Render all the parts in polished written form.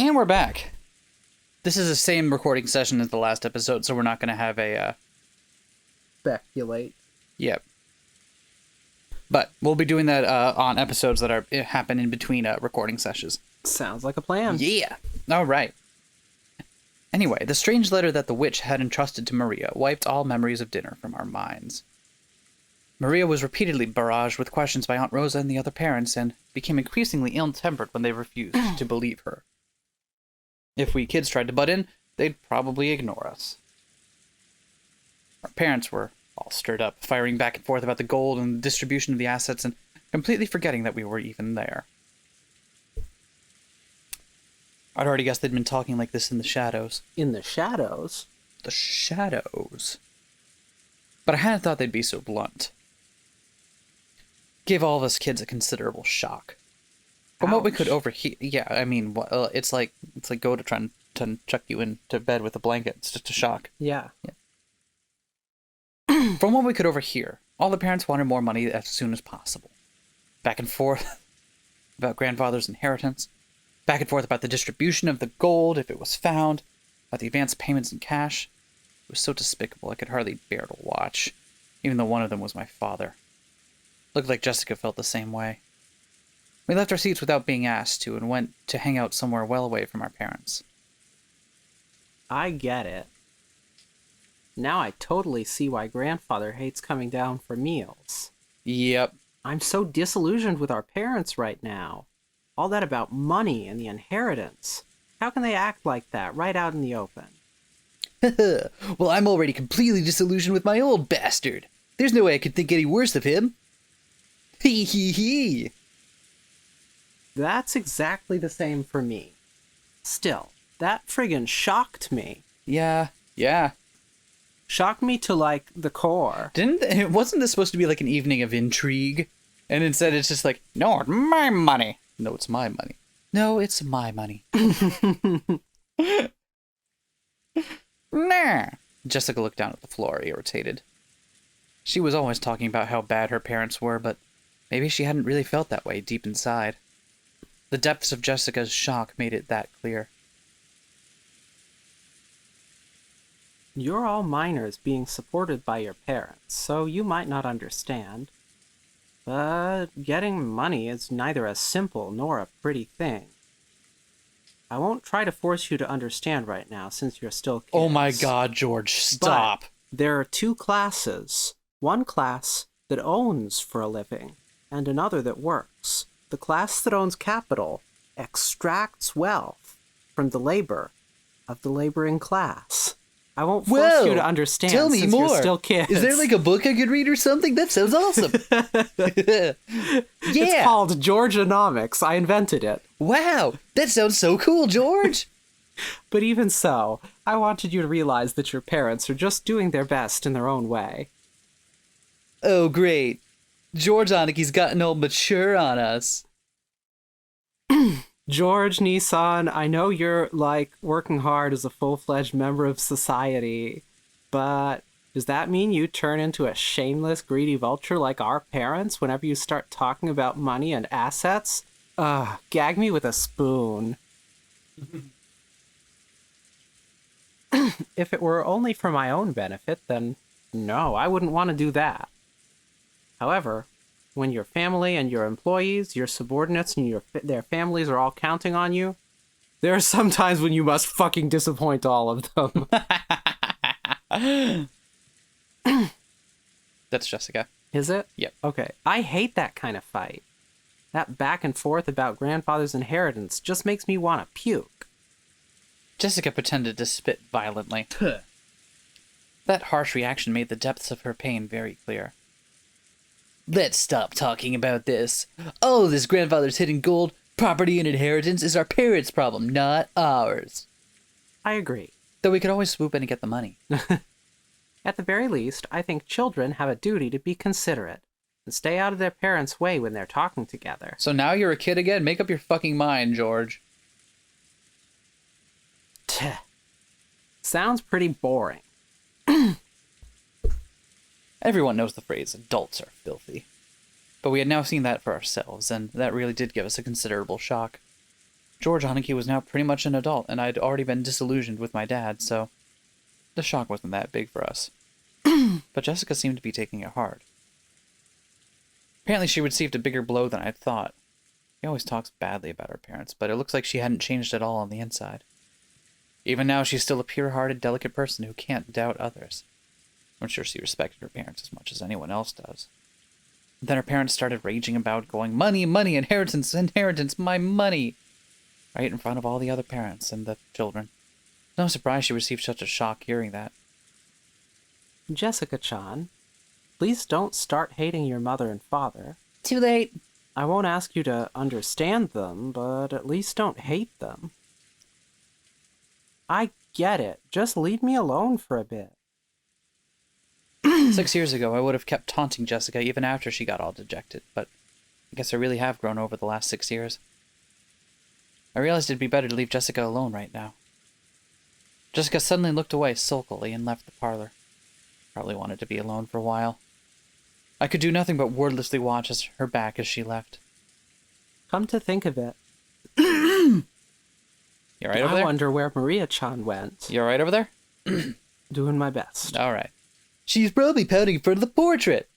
And we're back. This is the same recording session as the last episode, so we're not going to have a... Speculate. Yep. But we'll be doing that on episodes that happen in between recording sessions. Sounds like a plan. Yeah. All right. Anyway, the strange letter that the witch had entrusted to Maria wiped all memories of dinner from our minds. Maria was repeatedly barraged with questions by Aunt Rosa and the other parents, and became increasingly ill-tempered when they refused to believe her. If we kids tried to butt in, they'd probably ignore us. Our parents were all stirred up, firing back and forth about the gold and the distribution of the assets, and completely forgetting that we were even there. I'd already guessed they'd been talking like this in the shadows. In the shadows? The shadows. But I hadn't thought they'd be so blunt. Gave all of us kids a considerable shock. From what we could overhear, yeah, I mean, it's like go to try and chuck you into bed with a blanket. It's just a shock. Yeah. From what we could overhear, all the parents wanted more money as soon as possible. Back and forth about grandfather's inheritance. Back and forth about the distribution of the gold if it was found. About the advance payments in cash. It was so despicable I could hardly bear to watch, even though one of them was my father. Looked like Jessica felt the same way. We left our seats without being asked to and went to hang out somewhere well away from our parents. I get it. Now I totally see why grandfather hates coming down for meals. Yep. I'm so disillusioned with our parents right now. All that about money and the inheritance. How can they act like that right out in the open? Well, I'm already completely disillusioned with my old bastard. There's no way I could think any worse of him. Hee hee hee. That's exactly the same for me. Still, that friggin' shocked me. Yeah. Shocked me to, like, the core. Wasn't this supposed to be like an evening of intrigue? And instead it's just like, no, it's my money. No, it's my money. No, it's my money. Nah. Jessica looked down at the floor, irritated. She was always talking about how bad her parents were, but maybe she hadn't really felt that way deep inside. The depths of Jessica's shock made it that clear. You're all minors being supported by your parents, so you might not understand. But getting money is neither a simple nor a pretty thing. I won't try to force you to understand right now, since you're still kids. Oh my god, George, stop. But there are two classes. One class that owns for a living, and another that works. The class that owns capital extracts wealth from the labor of the laboring class. I won't force you to understand. Tell me since more. You're still kids. Is there like a book I could read or something? That sounds awesome. Yeah. It's called Georgianomics. I invented it. Wow, that sounds so cool, George. But even so, I wanted you to realize that your parents are just doing their best in their own way. Oh, great. George Oniki's gotten all mature on us. George Nissan, I know you're, like, working hard as a full-fledged member of society, but does that mean you turn into a shameless, greedy vulture like our parents whenever you start talking about money and assets? Gag me with a spoon. If it were only for my own benefit, then no, I wouldn't want to do that. However, when your family and your employees, your subordinates, and their families are all counting on you, there are some times when you must fucking disappoint all of them. That's Jessica. Is it? Yep. Okay. I hate that kind of fight. That back and forth about grandfather's inheritance just makes me want to puke. Jessica pretended to spit violently. That harsh reaction made the depths of her pain very clear. Let's stop talking about this. Oh, this grandfather's hidden gold, property, and inheritance is our parents' problem, not ours. I agree. Though we could always swoop in and get the money. At the very least, I think children have a duty to be considerate and stay out of their parents' way when they're talking together. So now you're a kid again? Make up your fucking mind, George. Sounds pretty boring. Everyone knows the phrase, adults are filthy. But we had now seen that for ourselves, and that really did give us a considerable shock. George Haneke was now pretty much an adult, and I'd already been disillusioned with my dad, so the shock wasn't that big for us. But Jessica seemed to be taking it hard. Apparently she received a bigger blow than I'd thought. She always talks badly about her parents, but it looks like she hadn't changed at all on the inside. Even now, she's still a pure-hearted, delicate person who can't doubt others. I'm sure she respected her parents as much as anyone else does. Then her parents started raging about going, money, money, inheritance, inheritance, my money, right in front of all the other parents and the children. No surprise she received such a shock hearing that. Jessica-chan, please don't start hating your mother and father. Too late. I won't ask you to understand them, but at least don't hate them. I get it. Just leave me alone for a bit. 6 years ago, I would have kept taunting Jessica even after she got all dejected, but I guess I really have grown over the last 6 years. I realized it'd be better to leave Jessica alone right now. Jessica suddenly looked away sulkily and left the parlor. Probably wanted to be alone for a while. I could do nothing but wordlessly watch her back as she left. Come to think of it, You alright over there? I wonder where Maria-chan went. You alright over there? Doing my best. Alright. She's probably pouting in front of the portrait.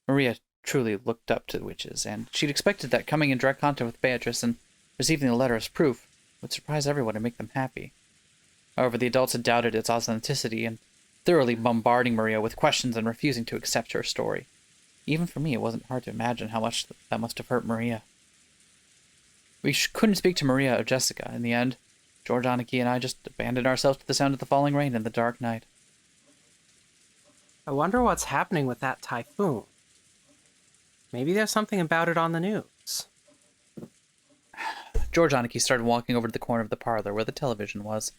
Maria truly looked up to the witches, and she'd expected that coming in direct contact with Beatrice and receiving the letter as proof would surprise everyone and make them happy. However, the adults had doubted its authenticity and thoroughly bombarding Maria with questions and refusing to accept her story. Even for me, it wasn't hard to imagine how much that must have hurt Maria. We couldn't speak to Maria or Jessica. In the end, George Haneke and I just abandoned ourselves to the sound of the falling rain in the dark night. I wonder what's happening with that typhoon. Maybe there's something about it on the news. George Haneke started walking over to the corner of the parlor where the television was.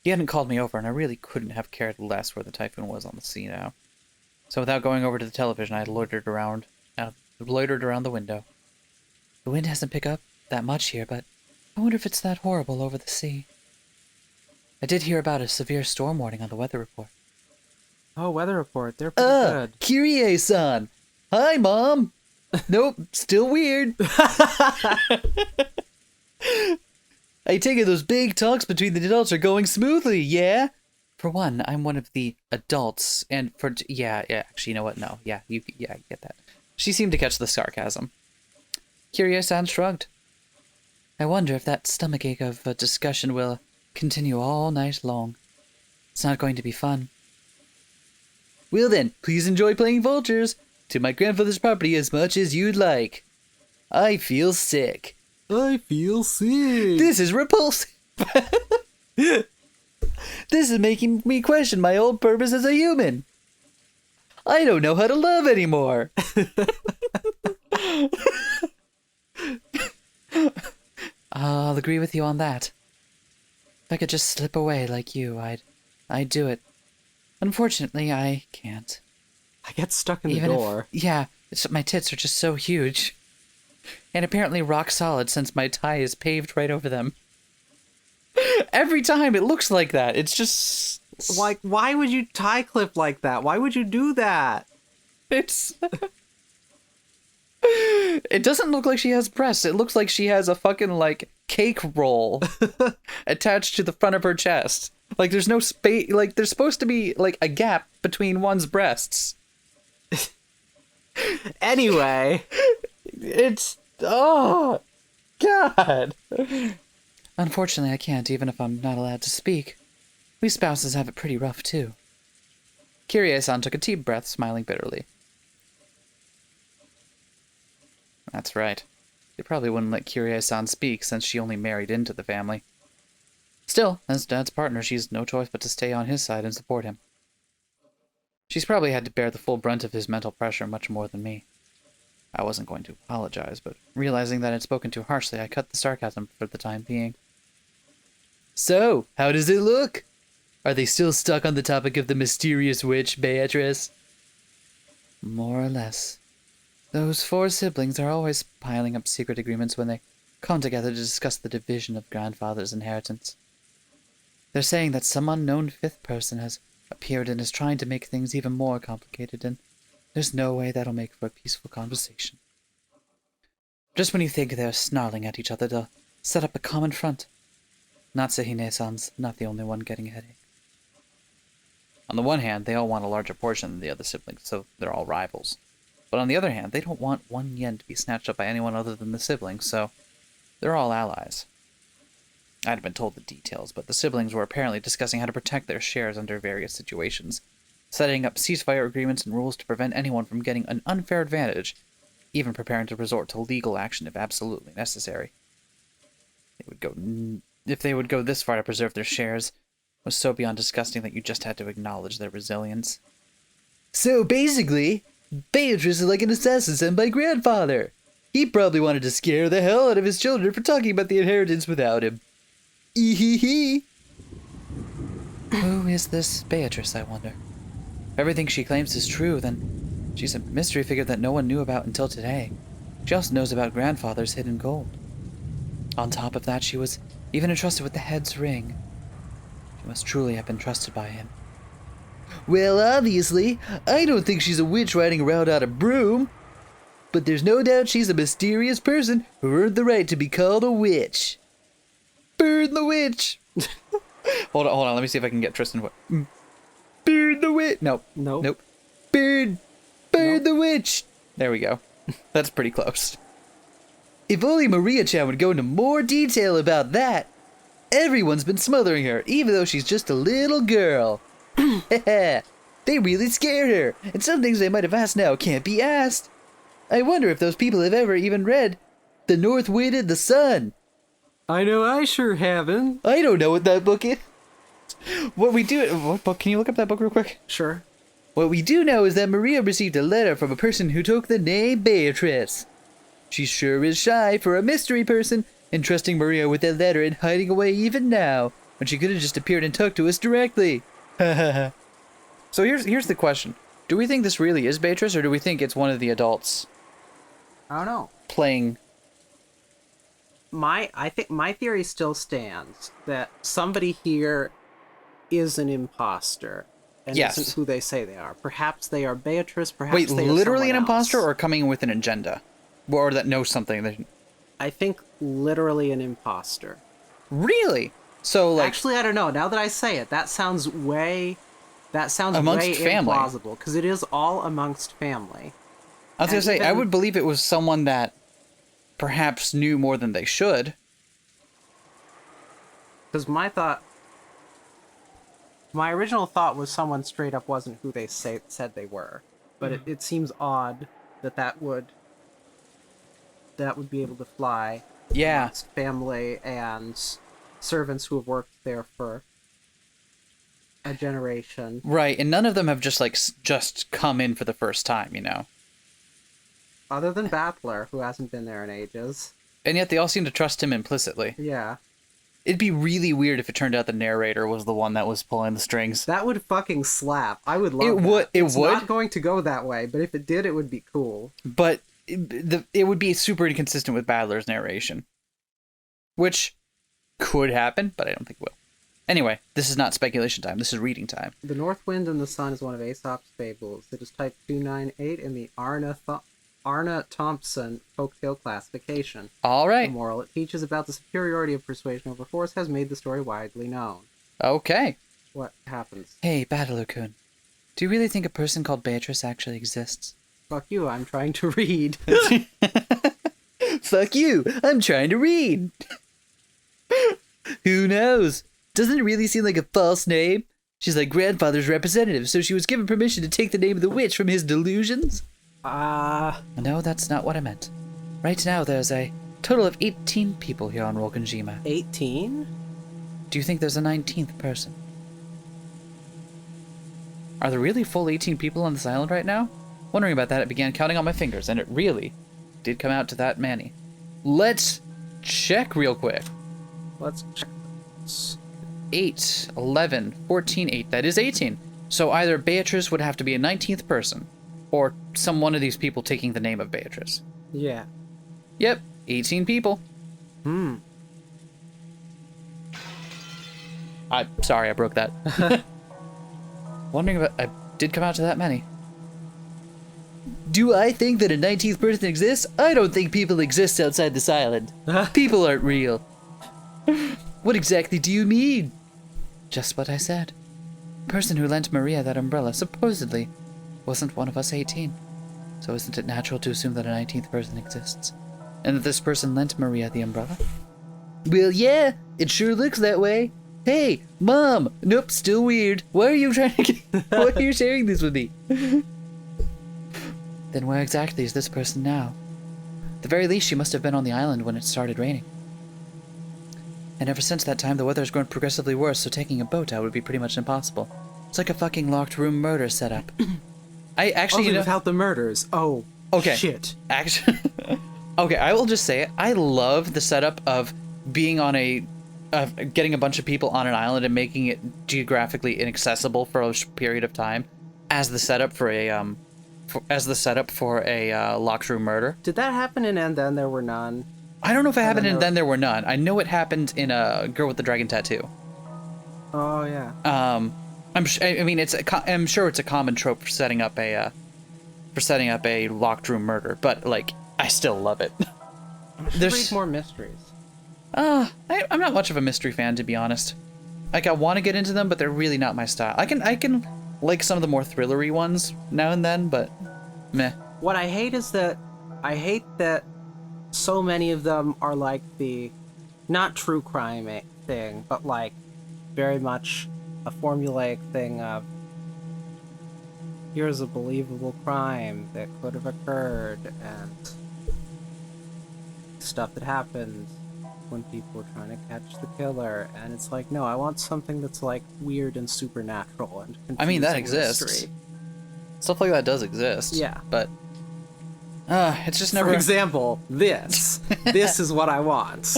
He hadn't called me over, and I really couldn't have cared less where the typhoon was on the sea now. So without going over to the television, I loitered around the window. The wind hasn't picked up that much here, but I wonder if it's that horrible over the sea. I did hear about a severe storm warning on the weather report. Oh, weather report. They're pretty good. Kyrie-san! Hi, Mom! Nope, still weird. I take it those big talks between the adults are going smoothly, yeah? For one, I'm one of the adults, and yeah, actually, you know what? No, I get that. She seemed to catch the sarcasm. Kyrie-san shrugged. I wonder if that stomachache of a discussion will continue all night long. It's not going to be fun. Well then, please enjoy playing vultures to my grandfather's property as much as you'd like. I feel sick. I feel sick. This is repulsive. This is making me question my old purpose as a human. I don't know how to love anymore. I'll agree with you on that. If I could just slip away like you, I'd do it. Unfortunately, I can't. I get stuck in the door. My tits are just so huge. And apparently rock solid since my tie is paved right over them. Every time it looks like that. It's just... Like, why would you tie clip like that? Why would you do that? It's... It doesn't look like she has breasts. It looks like she has a fucking, like, cake roll attached to the front of her chest. Like, there's no space... Like, there's supposed to be, like, a gap between one's breasts. Anyway... It's... Oh! God! Unfortunately, I can't, even if I'm not allowed to speak. We spouses have it pretty rough, too. Kyrie-san took a deep breath, smiling bitterly. That's right. They probably wouldn't let Kyrie-san speak, since she only married into the family. Still, as Dad's partner, she's no choice but to stay on his side and support him. She's probably had to bear the full brunt of his mental pressure much more than me. I wasn't going to apologize, but realizing that I'd spoken too harshly, I cut the sarcasm for the time being. So, how does it look? Are they still stuck on the topic of the mysterious witch, Beatrice? More or less. Those 4 siblings are always piling up secret agreements when they come together to discuss the division of grandfather's inheritance. They're saying that some unknown 5th person has appeared and is trying to make things even more complicated, and there's no way that'll make for a peaceful conversation. Just when you think they're snarling at each other, set up a common front. Natsuhine-san's not the only one getting a headache. On the one hand, they all want a larger portion than the other siblings, so they're all rivals. But on the other hand, they don't want one yen to be snatched up by anyone other than the siblings, so they're all allies. I hadn't been told the details, but the siblings were apparently discussing how to protect their shares under various situations, setting up ceasefire agreements and rules to prevent anyone from getting an unfair advantage, even preparing to resort to legal action if absolutely necessary. If they would go this far to preserve their shares, was so beyond disgusting that you just had to acknowledge their resilience. So basically, Beatrice is like an assassin sent by grandfather. He probably wanted to scare the hell out of his children for talking about the inheritance without him. Eehee. Who is this Beatrice, I wonder? If everything she claims is true, then she's a mystery figure that no one knew about until today. She also knows about grandfather's hidden gold. On top of that, she was even entrusted with the head's ring. She must truly have been trusted by him. Well, obviously, I don't think she's a witch riding around on a broom. But there's no doubt she's a mysterious person who earned the right to be called a witch. Burn the witch! Hold on, let me see if I can get Tristan. Burn the witch! Nope. Burn the witch! There we go. That's pretty close. If only Maria-chan would go into more detail about that. Everyone's been smothering her, even though she's just a little girl. They really scared her, and some things they might have asked now can't be asked. I wonder if those people have ever even read The North Wind and the Sun. I know I sure haven't. I don't know what that book is. What book? Can you look up that book real quick? Sure. What we do know is that Maria received a letter from a person who took the name Beatrice. She sure is shy for a mystery person, entrusting Maria with that letter and hiding away even now, when she could have just appeared and talked to us directly. So here's the question. Do we think this really is Beatrice, or do we think it's one of the adults I don't know. playing? I think my theory still stands that somebody here is an imposter and Yes. isn't who they say they are. Perhaps they are Beatrice, perhaps Wait, they are literally an someone imposter, else. or coming with an agenda? Or that knows something? I think literally an imposter. Really? So, like... Actually, I don't know. Now that I say it, that sounds way Amongst family. implausible, because it is all amongst family. I was going to say, And I even- would believe it was someone that perhaps knew more than they should. Because my original thought was someone straight up wasn't who they said they were. But it seems odd that would be able to fly Yeah. amongst family and servants who have worked there for a generation. Right, and none of them have just come in for the first time, you know? Other than Battler, who hasn't been there in ages. And yet they all seem to trust him implicitly. Yeah. It'd be really weird if it turned out the narrator was the one that was pulling the strings. That would fucking slap. I would love It would- that. it It's would? not going to go that way, but if it did, it would be cool. But it would be super inconsistent with Badler's narration. Which could happen, but I don't think it will. Anyway, this is not speculation time. This is reading time. The North Wind and the Sun is one of Aesop's fables. It is type 298 in the Arna Thompson folktale classification. All The right. moral it teaches about the superiority of persuasion over force has made the story widely known. Okay. What happens? Hey, Battler-kun. Do you really think a person called Beatrice actually exists? Fuck you, I'm trying to read. Fuck you! I'm trying to read! Who knows? Doesn't it really seem like a false name? She's like grandfather's representative, so she was given permission to take the name of the witch from his delusions? No, that's not what I meant. Right now, there's a total of 18 people here on Rokkenjima. 18? Do you think there's a 19th person? Are there really full 18 people on this island right now? Wondering about that, I began counting on my fingers, and it really did come out to that many. Let's check real quick. Let's check this. 8, 11, 14, 8. That is 18. So either Beatrice would have to be a 19th person, or some one of these people taking the name of Beatrice. Yeah. Yep, 18 people. Sorry, I broke that. Wondering about... I did come out to that many. Do I think that a 19th person exists? I don't think people exist outside this island. People aren't real. What exactly do you mean? Just what I said. The person who lent Maria that umbrella supposedly wasn't one of us 18. So isn't it natural to assume that a 19th person exists? And that this person lent Maria the umbrella? Well, yeah, it sure looks that way. Hey, Mom! Nope, still weird. Why are you trying to get... Why are you sharing this with me? Then where exactly is this person now? At the very least, she must have been on the island when it started raining. And ever since that time, the weather's grown progressively worse, so taking a boat out would be pretty much impossible. It's like a fucking locked room murder setup. I actually, Only without the murders. Oh, okay. Shit. Actually, okay, I will just say it. I love the setup of being on getting a bunch of people on an island and making it geographically inaccessible for a period of time, as the setup for a locked room murder. Did that happen in And Then There Were None? I don't know if it happened in Then There Were None. I know it happened in a Girl with the Dragon Tattoo. Oh yeah. I'm sure it's a common trope for setting up a locked room murder, but like I still love it. There's more mysteries. I'm not much of a mystery fan, to be honest. Like I want to get into them, but they're really not my style. I can like some of the more thrillery ones now and then, but meh. What I hate is that so many of them are like the not true crime thing, but like very much a formulaic thing of here's a believable crime that could have occurred and stuff that happened when people were trying to catch the killer, and it's like, no, I want something that's like weird and supernatural and confusing. I mean, that exists. Mystery. Stuff like that does exist. Yeah. But it's just never. For example, this is what I want.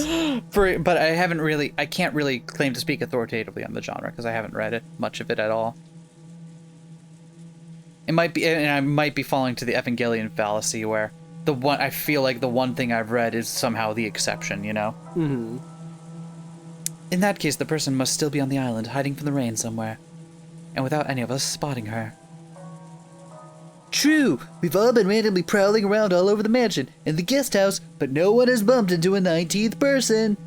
But I can't really claim to speak authoritatively on the genre because I haven't read much of it at all. It might be, and I might be falling to the Evangelion fallacy where I feel like the one thing I've read is somehow the exception, you know? Mm-hmm. In that case, the person must still be on the island, hiding from the rain somewhere, and without any of us spotting her. True, we've all been randomly prowling around all over the mansion and the guest house, but no one has bumped into a 19th person.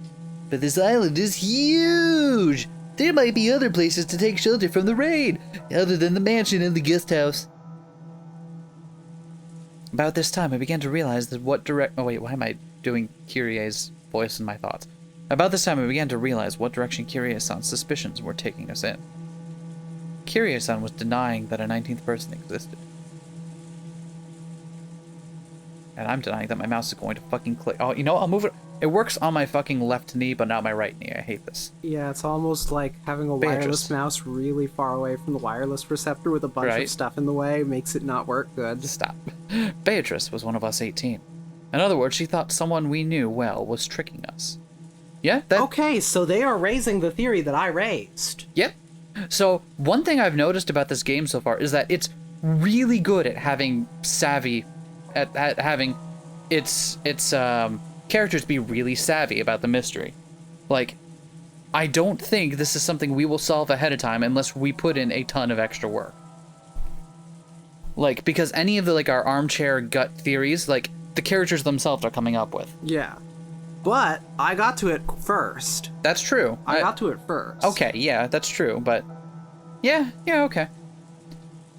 But this island is huge! There might be other places to take shelter from the rain, other than the mansion and the guest house. About this time, I began to realize that oh wait, why am I doing Kyrie's voice in my thoughts? About this time, I began to realize what direction Kirie-san's suspicions were taking us in. Kirie-san was denying that a 19th person existed. And I'm denying that my mouse is going to fucking click. Oh, you know what? I'll move it. It works on my fucking left knee, but not my right knee. I hate this. Yeah, it's almost like having a wireless mouse really far away from the wireless receptor with a bunch of stuff in the way makes it not work good. Stop. Beatrice was one of us 18. In other words, she thought someone we knew well was tricking us. Yeah? Okay, so they are raising the theory that I raised. Yep. So, one thing I've noticed about this game so far is that it's really good at having at having its characters be really savvy about the mystery. Like, I don't think this is something we will solve ahead of time unless we put in a ton of extra work. Like, because any of the, like, our armchair gut theories, like, the characters themselves are coming up with. Yeah. But I got to it first. That's true. I got to it first. Okay, yeah, that's true, but... Yeah, okay.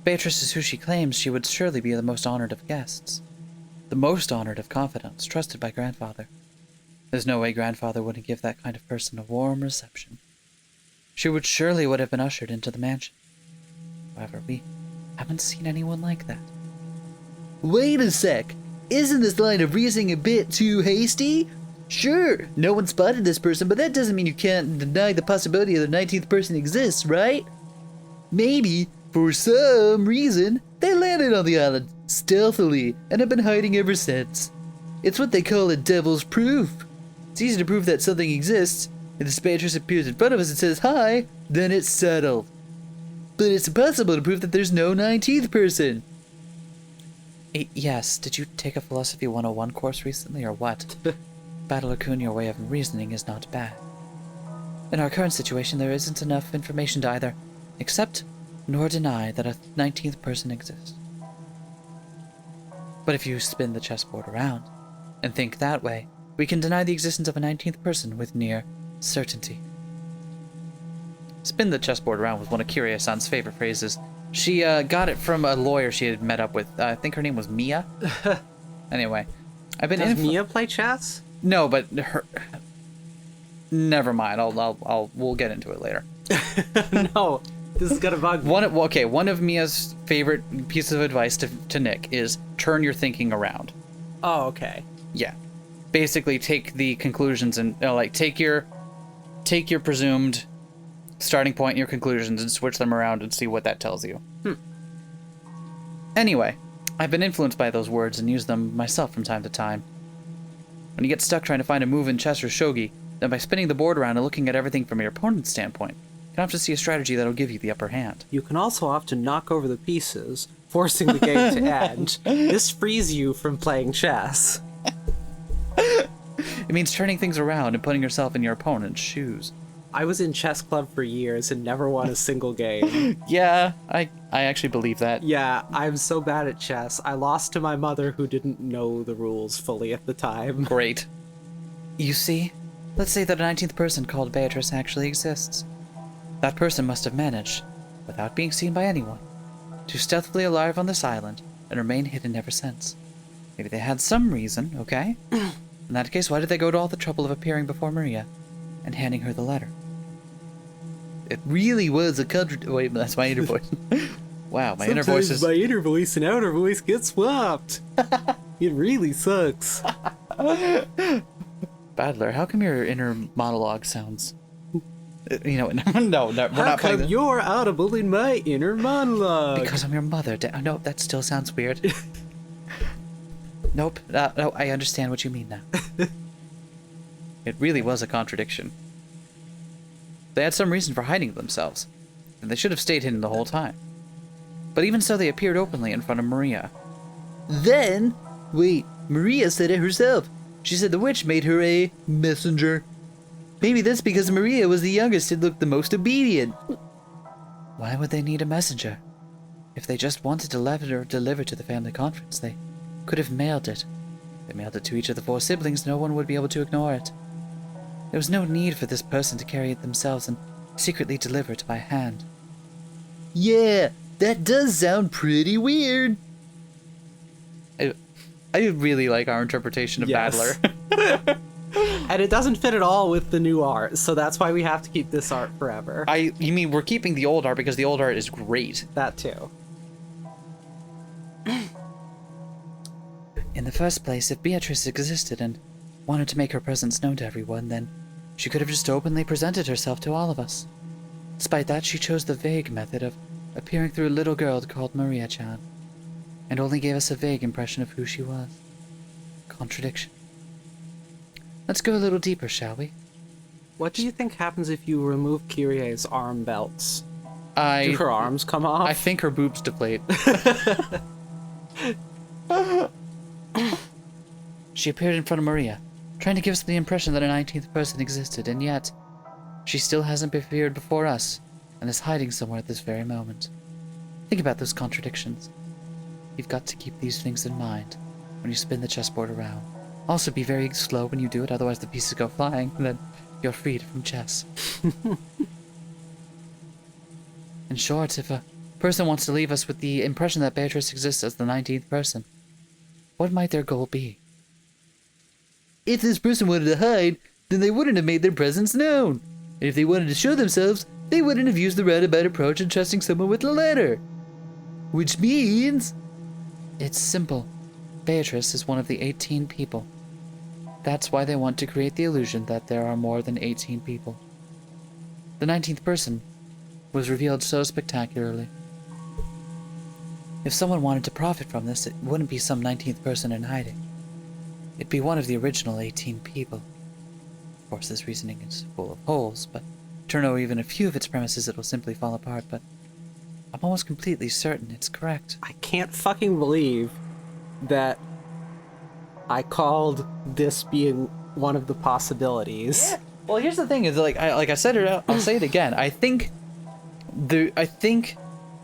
Beatrice is who she claims. She would surely be the most honored of guests. The most honored of confidants, trusted by Grandfather. There's no way Grandfather wouldn't give that kind of person a warm reception. She would have been ushered into the mansion. However, we haven't seen anyone like that. Wait a sec! Isn't this line of reasoning a bit too hasty? Sure, no one spotted this person, but that doesn't mean you can't deny the possibility that the 19th person exists, right? Maybe, for some reason, they landed on the island stealthily and have been hiding ever since. It's what they call a devil's proof. It's easy to prove that something exists. If the Beatrice appears in front of us and says hi, then it's settled. But it's impossible to prove that there's no 19th person. Yes, did you take a Philosophy 101 course recently or what? Battle-kun, your way of reasoning is not bad. In our current situation, there isn't enough information to either accept nor deny that a 19th person exists. But if you spin the chessboard around and think that way, we can deny the existence of a 19th person with near certainty. Spin the chessboard around was one of Kirie-san's favorite phrases. She got it from a lawyer she had met up with. I think her name was Mia. Anyway, I've been. Does Mia play chess? No, but her. Never mind. We'll get into it later. No, this is gonna bug me. One of Mia's favorite pieces of advice to Nick is turn your thinking around. Oh, okay. Yeah, basically take the conclusions and take your presumed starting point and your conclusions and switch them around and see what that tells you. Anyway, I've been influenced by those words and use them myself from time to time. When you get stuck trying to find a move in chess or shogi, then by spinning the board around and looking at everything from your opponent's standpoint, you can often see a strategy that'll give you the upper hand. You can also often knock over the pieces, forcing the game to end. This frees you from playing chess. It means turning things around and putting yourself in your opponent's shoes. I was in chess club for years and never won a single game. Yeah, I actually believe that. Yeah, I'm so bad at chess. I lost to my mother who didn't know the rules fully at the time. Great. You see, let's say that a 19th person called Beatrice actually exists. That person must have managed, without being seen by anyone, to stealthily arrive on this island and remain hidden ever since. Maybe they had some reason, okay? In that case, why did they go to all the trouble of appearing before Maria and handing her the letter? It really was a Wait, that's my inner voice. Wow, my inner voice is... my inner voice and outer voice get swapped. It really sucks. Badler, how come your inner monologue sounds... no, we're How not playing come this. you're audible in my inner monologue? Because I'm your mother. Nope, that still sounds weird. Nope, no, I understand what you mean now. It really was a contradiction. They had some reason for hiding themselves, and they should have stayed hidden the whole time. But even so, they appeared openly in front of Maria. Then, wait, Maria said it herself. She said the witch made her a messenger. Maybe that's because Maria was the youngest and looked the most obedient. Why would they need a messenger? If they just wanted to deliver to the family conference, they could have mailed it. If they mailed it to each of the 4 siblings, no one would be able to ignore it. There was no need for this person to carry it themselves and secretly deliver it by hand. Yeah, that does sound pretty weird. I really like our interpretation of Yes. Badler. And it doesn't fit at all with the new art, so that's why we have to keep this art forever. You mean we're keeping the old art because the old art is great. That too. In the first place, if Beatrice existed and wanted to make her presence known to everyone, then she could have just openly presented herself to all of us. Despite that, she chose the vague method of appearing through a little girl called Maria-chan, and only gave us a vague impression of who she was. Contradiction. Let's go a little deeper, shall we? What do you think happens if you remove Kyrie's arm belts? Do I her arms come off? think her boobs deflate. She appeared in front of Maria, trying to give us the impression that a 19th person existed, and yet she still hasn't appeared before us and is hiding somewhere at this very moment. Think about those contradictions. You've got to keep these things in mind when you spin the chessboard around. Also, be very slow when you do it, otherwise the pieces go flying, and then you're freed from chess. In short, if a person wants to leave us with the impression that Beatrice exists as the 19th person, what might their goal be? If this person wanted to hide, then they wouldn't have made their presence known. And if they wanted to show themselves, they wouldn't have used the roundabout approach and trusting someone with a letter. Which means... It's simple. Beatrice is one of the 18 people. That's why they want to create the illusion that there are more than 18 people. The 19th person was revealed so spectacularly. If someone wanted to profit from this, it wouldn't be some 19th person in hiding. It'd be one of the original 18 people. Of course, this reasoning is full of holes, but turn over even a few of its premises, it'll simply fall apart, but I'm almost completely certain it's correct. I can't fucking believe that I called this being one of the possibilities. Yeah. Well, here's the thing: is like I said it, I'll say it again. I think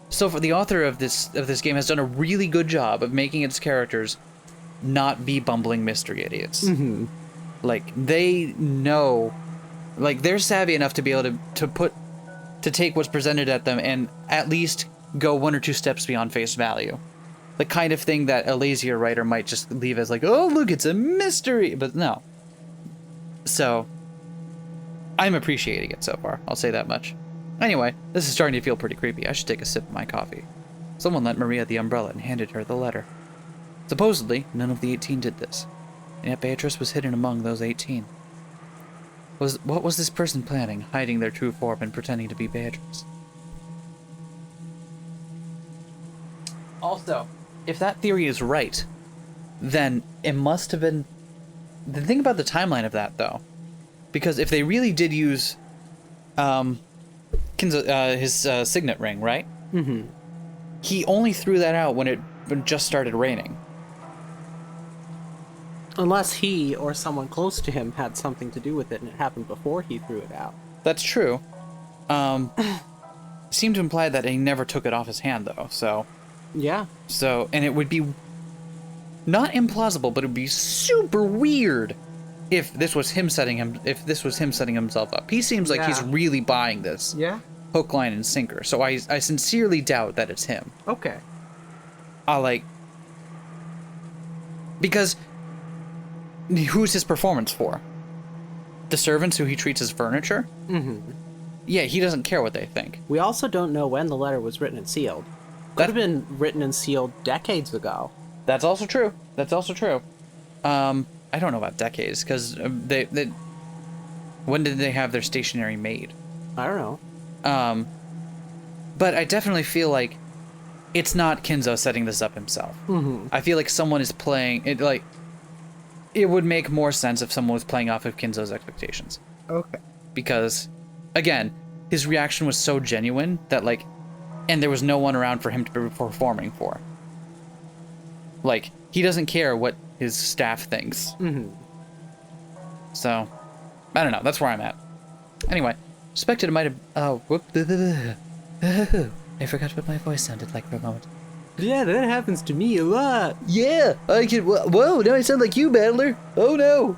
so. For the author of this game has done a really good job of making its characters not be bumbling mystery idiots. Mm-hmm. Like they know Like, they're savvy enough to be able to take what's presented at them and at least go 1 or 2 steps beyond face value. The kind of thing that a lazier writer might just leave as like, oh, look, it's a mystery. But no. So, I'm appreciating it so far. I'll say that much. Anyway, this is starting to feel pretty creepy. I should take a sip of my coffee. Someone lent Maria the umbrella and handed her the letter. Supposedly, none of the 18 did this. And yet Beatrice was hidden among those 18. What was this person planning, hiding their true form and pretending to be Beatrice? Also, if that theory is right, then it must have been... The thing about the timeline of that, though, because if they really did use his signet ring, right? Mm-hmm. He only threw that out when it just started raining. Unless he or someone close to him had something to do with it and it happened before he threw it out. That's true. Seemed to imply that he never took it off his hand, though, so... Yeah. So, and it would be not implausible, but it would be super weird if this was him setting himself up. He seems like he's really buying this. Yeah. Hook, line, and sinker. So I sincerely doubt that it's him. Okay. Because who's his performance for? The servants who he treats as furniture? Mm-hmm. Yeah, he doesn't care what they think. We also don't know when the letter was written and sealed. Could have been written and sealed decades ago. That's also true. I don't know about decades, because they when did they have their stationery made? I don't know. But I definitely feel like it's not Kinzo setting this up himself. Mm-hmm. I feel like someone is playing it. Like, it would make more sense if someone was playing off of Kinzo's expectations. Okay. Because, again, his reaction was so genuine that, like, and there was no one around for him to be performing for. Like, he doesn't care what his staff thinks. Mm-hmm. So, I don't know. That's where I'm at. Anyway, suspected it might have... Oh, whoop. I forgot what my voice sounded like for a moment. Yeah, that happens to me a lot. Yeah, I can... Whoa, now I sound like you, Battler. Oh, no.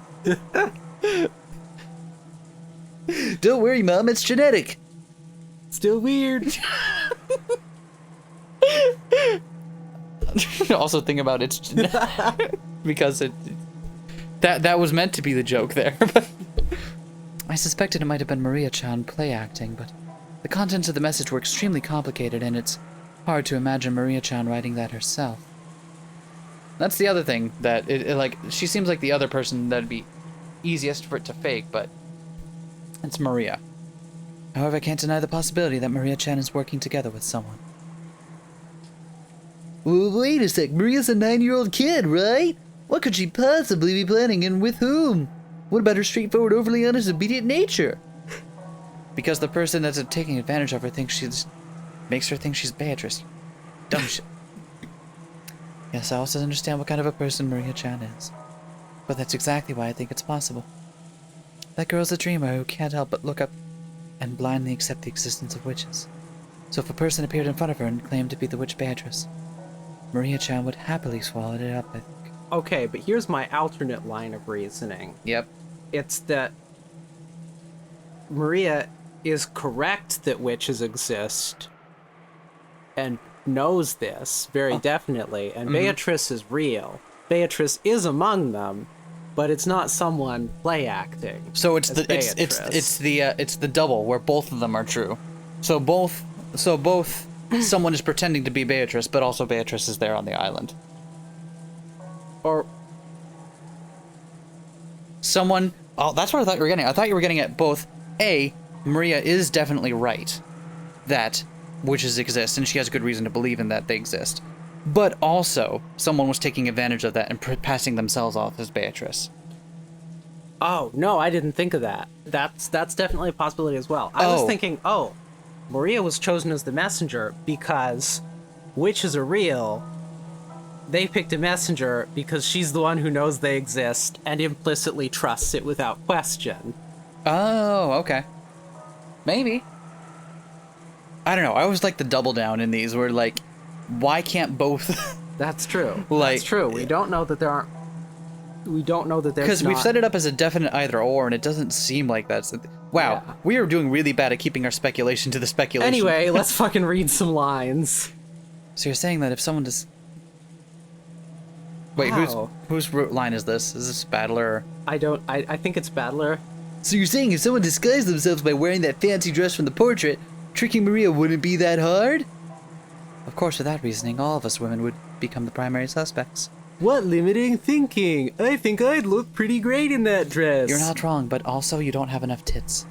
Don't worry, Mom. It's genetic. Still weird. Also think about it's because that was meant to be the joke there. But I suspected it might have been Maria-chan play acting, but the contents of the message were extremely complicated, and it's hard to imagine Maria-chan writing that herself. That's the other thing, that like, she seems like the other person that'd be easiest for it to fake, but it's Maria. However, I can't deny the possibility that Maria-chan is working together with someone. Well, wait a sec. Maria's a 9-year-old kid, right? What could she possibly be planning, and with whom? What about her straightforward, overly honest, obedient nature? Because the person that's taking advantage of her makes her think she's Beatrice. Dumb shit. Yes, I also understand what kind of a person Maria-chan is. But that's exactly why I think it's possible. That girl's a dreamer who can't help but look up and blindly accept the existence of witches. So if a person appeared in front of her and claimed to be the witch Beatrice, Maria-chan would happily swallow it up, I think. Okay, but here's my alternate line of reasoning. Yep. It's that Maria is correct that witches exist and knows this very definitely, and Beatrice is real. Beatrice is among them, but it's not someone play acting. So it's the double where both of them are true. So both someone is pretending to be Beatrice, but also Beatrice is there on the island. Or someone... Oh, that's what I thought you were getting at. I thought you were getting at both, A, Maria is definitely right that witches exist, and she has good reason to believe in that they exist. But also, someone was taking advantage of that and passing themselves off as Beatrice. Oh, no, I didn't think of that. That's definitely a possibility as well. I was thinking, Maria was chosen as the messenger because witches are real. They picked a messenger because she's the one who knows they exist and implicitly trusts it without question. Oh, okay. Maybe. I don't know. I always like the double down in these where, like, why can't both... That's true. Like, That's true. We don't know that there aren't... We don't know that there's Because we've set it up as a definite either or, and it doesn't seem like that's... Wow, Yeah. we are doing really bad at keeping our speculation to the speculation. Anyway, let's fucking read some lines. So you're saying that if someone does... Wait, Wow. whose line is this? Is this Battler? I think it's Battler. So you're saying if someone disguised themselves by wearing that fancy dress from the portrait, tricking Maria wouldn't be that hard? Of course, with that reasoning, all of us women would become the primary suspects. What limiting thinking? I think I'd look pretty great in that dress. You're not wrong, but also you don't have enough tits.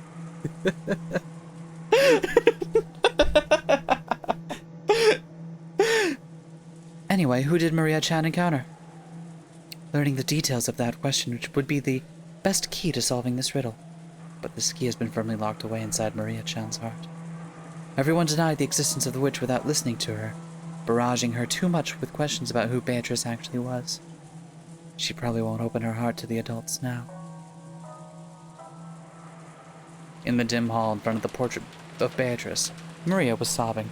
Anyway, who did Maria Chan encounter? Learning the details of that question which would be the best key to solving this riddle. But this key has been firmly locked away inside Maria Chan's heart. Everyone denied the existence of the witch without listening to her, barraging her too much with questions about who Beatrice actually was. She probably won't open her heart to the adults now. In the dim hall in front of the portrait of Beatrice, Maria was sobbing.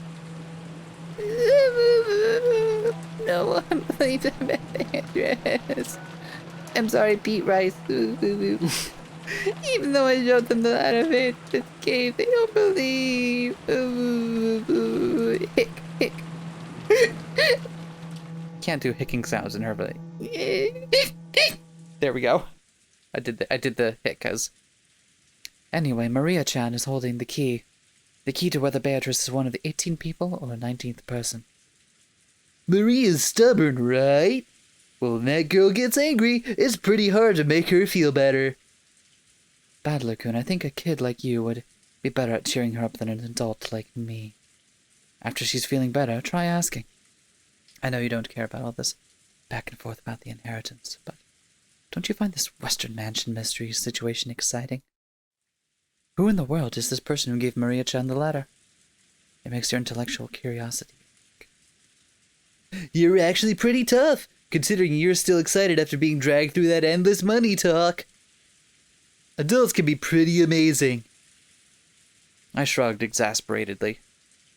No one believes in Beatrice. I'm sorry, Pete Rice. Even though I showed them the letter of this cave, they don't believe. Hick, hick. Can't do hicking sounds in her, but there we go. I did the hic, cause anyway, Maria Chan is holding the key to whether Beatrice is one of the 18 people or a 19th person. Maria's stubborn, right? Well, when that girl gets angry, it's pretty hard to make her feel better. Badler-kun, I think a kid like you would be better at cheering her up than an adult like me. After she's feeling better, try asking. I know you don't care about all this back and forth about the inheritance, but don't you find this Western Mansion mystery situation exciting? Who in the world is this person who gave Maria Chan the letter? It makes your intellectual curiosity. You're actually pretty tough, considering you're still excited after being dragged through that endless money talk. Adults can be pretty amazing. I shrugged exasperatedly.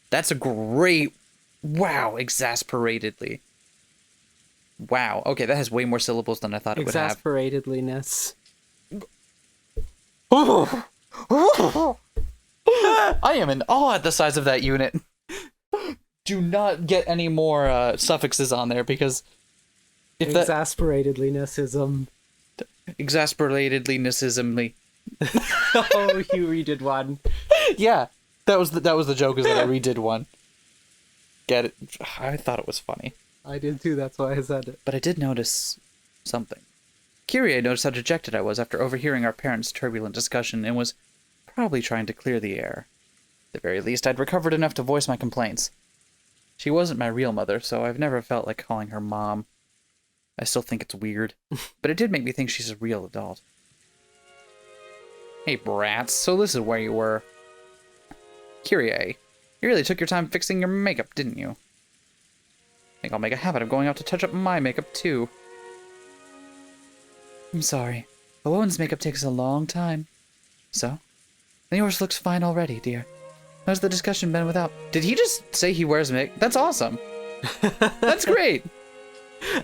That's a great... Wow, exasperatedly. Wow, okay, that has way more syllables than I thought it would have. Exasperatedliness. I am in awe at the size of that unit. Do not get any more suffixes on there, because if that... Exasperatedlinessism. Exasperatedlinessismly. Oh, you redid one. Yeah, that was the joke, is that I redid one. Get it? I thought it was funny. I did too, that's why I said it. But I did notice something. Kyrie noticed how dejected I was after overhearing our parents' turbulent discussion and was probably trying to clear the air. At the very least, I'd recovered enough to voice my complaints. She wasn't my real mother, so I've never felt like calling her mom. I still think it's weird, but it did make me think she's a real adult. Hey, brats, so this is where you were. Kyrie, you really took your time fixing your makeup, didn't you? I think I'll make a habit of going out to touch up my makeup, too. I'm sorry. A woman's makeup takes a long time. So? And yours looks fine already, dear. How's the discussion been without... Did he just say he wears makeup? That's awesome. That's great.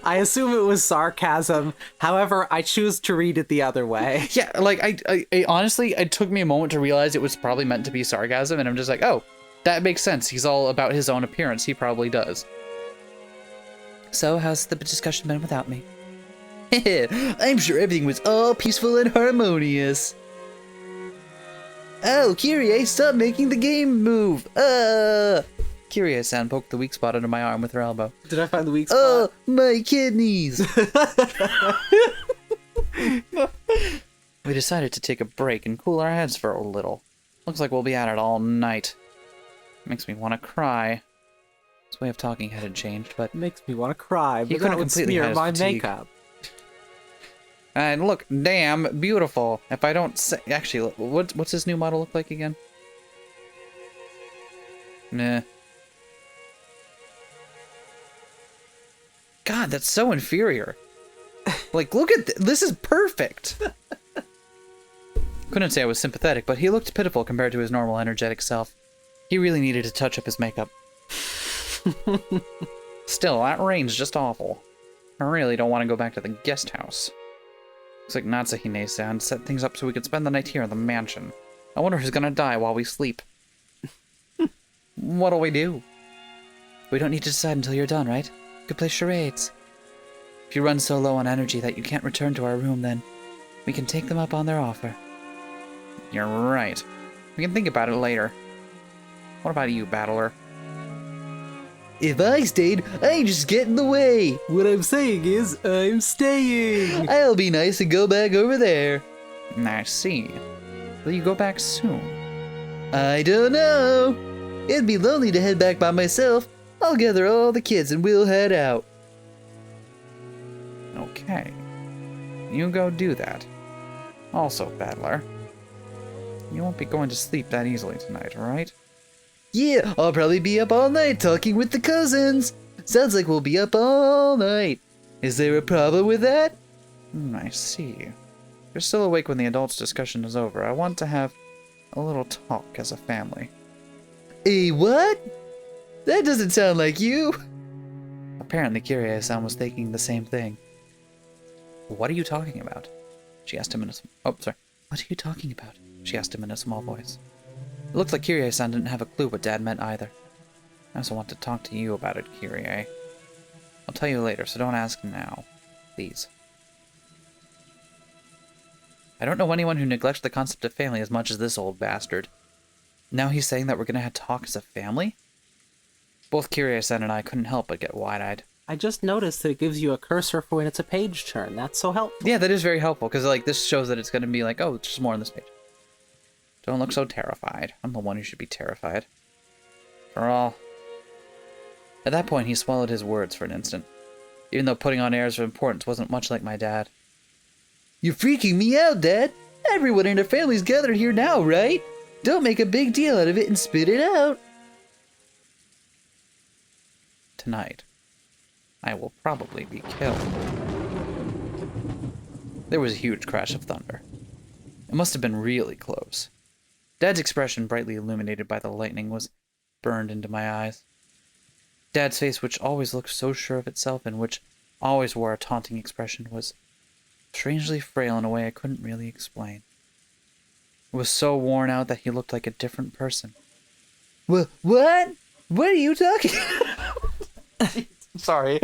I assume it was sarcasm. However, I choose to read it the other way. Yeah, like, I honestly, it took me a moment to realize it was probably meant to be sarcasm, and I'm just like, oh, that makes sense. He's all about his own appearance. He probably does. So, how's the discussion been without me? I'm sure everything was all peaceful and harmonious. Oh, Kyrie, stop making the game move. Kyrie-san poked the weak spot under my arm with her elbow. Did I find the weak spot? Oh, my kidneys. We decided to take a break and cool our heads for a little. Looks like we'll be at it all night. Makes me want to cry. His way of talking hadn't changed, but... Makes me want to cry, He but then couldn't it would completely smear hide his my fatigue. makeup. And look, damn beautiful. If I don't say... Actually, what's his new model look like again? Nah. God, that's so inferior. Like, look at this is perfect. Couldn't say I was sympathetic, but he looked pitiful compared to his normal energetic self. He really needed to touch up his makeup. Still, that rain's just awful. I really don't want to go back to the guest house. Looks like Natsuhine-san set things up so we could spend the night here in the mansion. I wonder who's gonna die while we sleep. What'll we do? We don't need to decide until you're done, right? We could play charades. If you run so low on energy that you can't return to our room, then we can take them up on their offer. You're right. We can think about it later. What about you, Battler? If I stayed, I just get in the way. What I'm saying is, I'm staying! I'll be nice and go back over there. I see. Will you go back soon? I don't know. It'd be lonely to head back by myself. I'll gather all the kids and we'll head out. Okay. You go do that. Also, Battler, you won't be going to sleep that easily tonight, right? Yeah, I'll probably be up all night talking with the cousins. Sounds like we'll be up all night. Is there a problem with that? I see. You're still awake when the adults' discussion is over. I want to have a little talk as a family. A what? That doesn't sound like you. Apparently, Kirie-san was thinking the same thing. What are you talking about? She asked him in a... Oh, sorry. What are you talking about? She asked him in a small voice. It looked like Kirie-san didn't have a clue what Dad meant either. I also want to talk to you about it, Kirie. I'll tell you later, so don't ask now. Please. I don't know anyone who neglects the concept of family as much as this old bastard. Now he's saying that we're going to have talk as a family? Both Kirie-san and I couldn't help but get wide-eyed. I just noticed that it gives you a cursor for when it's a page turn. That's so helpful. Yeah, that is very helpful, because like this shows that it's going to be like, oh, it's just more on this page. Don't look so terrified. I'm the one who should be terrified. For all... At that point, he swallowed his words for an instant, even though putting on airs of importance wasn't much like my dad. You're freaking me out, Dad. Everyone in our family's gathered here now, right? Don't make a big deal out of it and spit it out. Tonight, I will probably be killed. There was a huge crash of thunder. It must have been really close. Dad's expression, brightly illuminated by the lightning, was burned into my eyes. Dad's face, which always looked so sure of itself and which always wore a taunting expression, was strangely frail in a way I couldn't really explain. It was so worn out that he looked like a different person. What? What are you talking about? Sorry.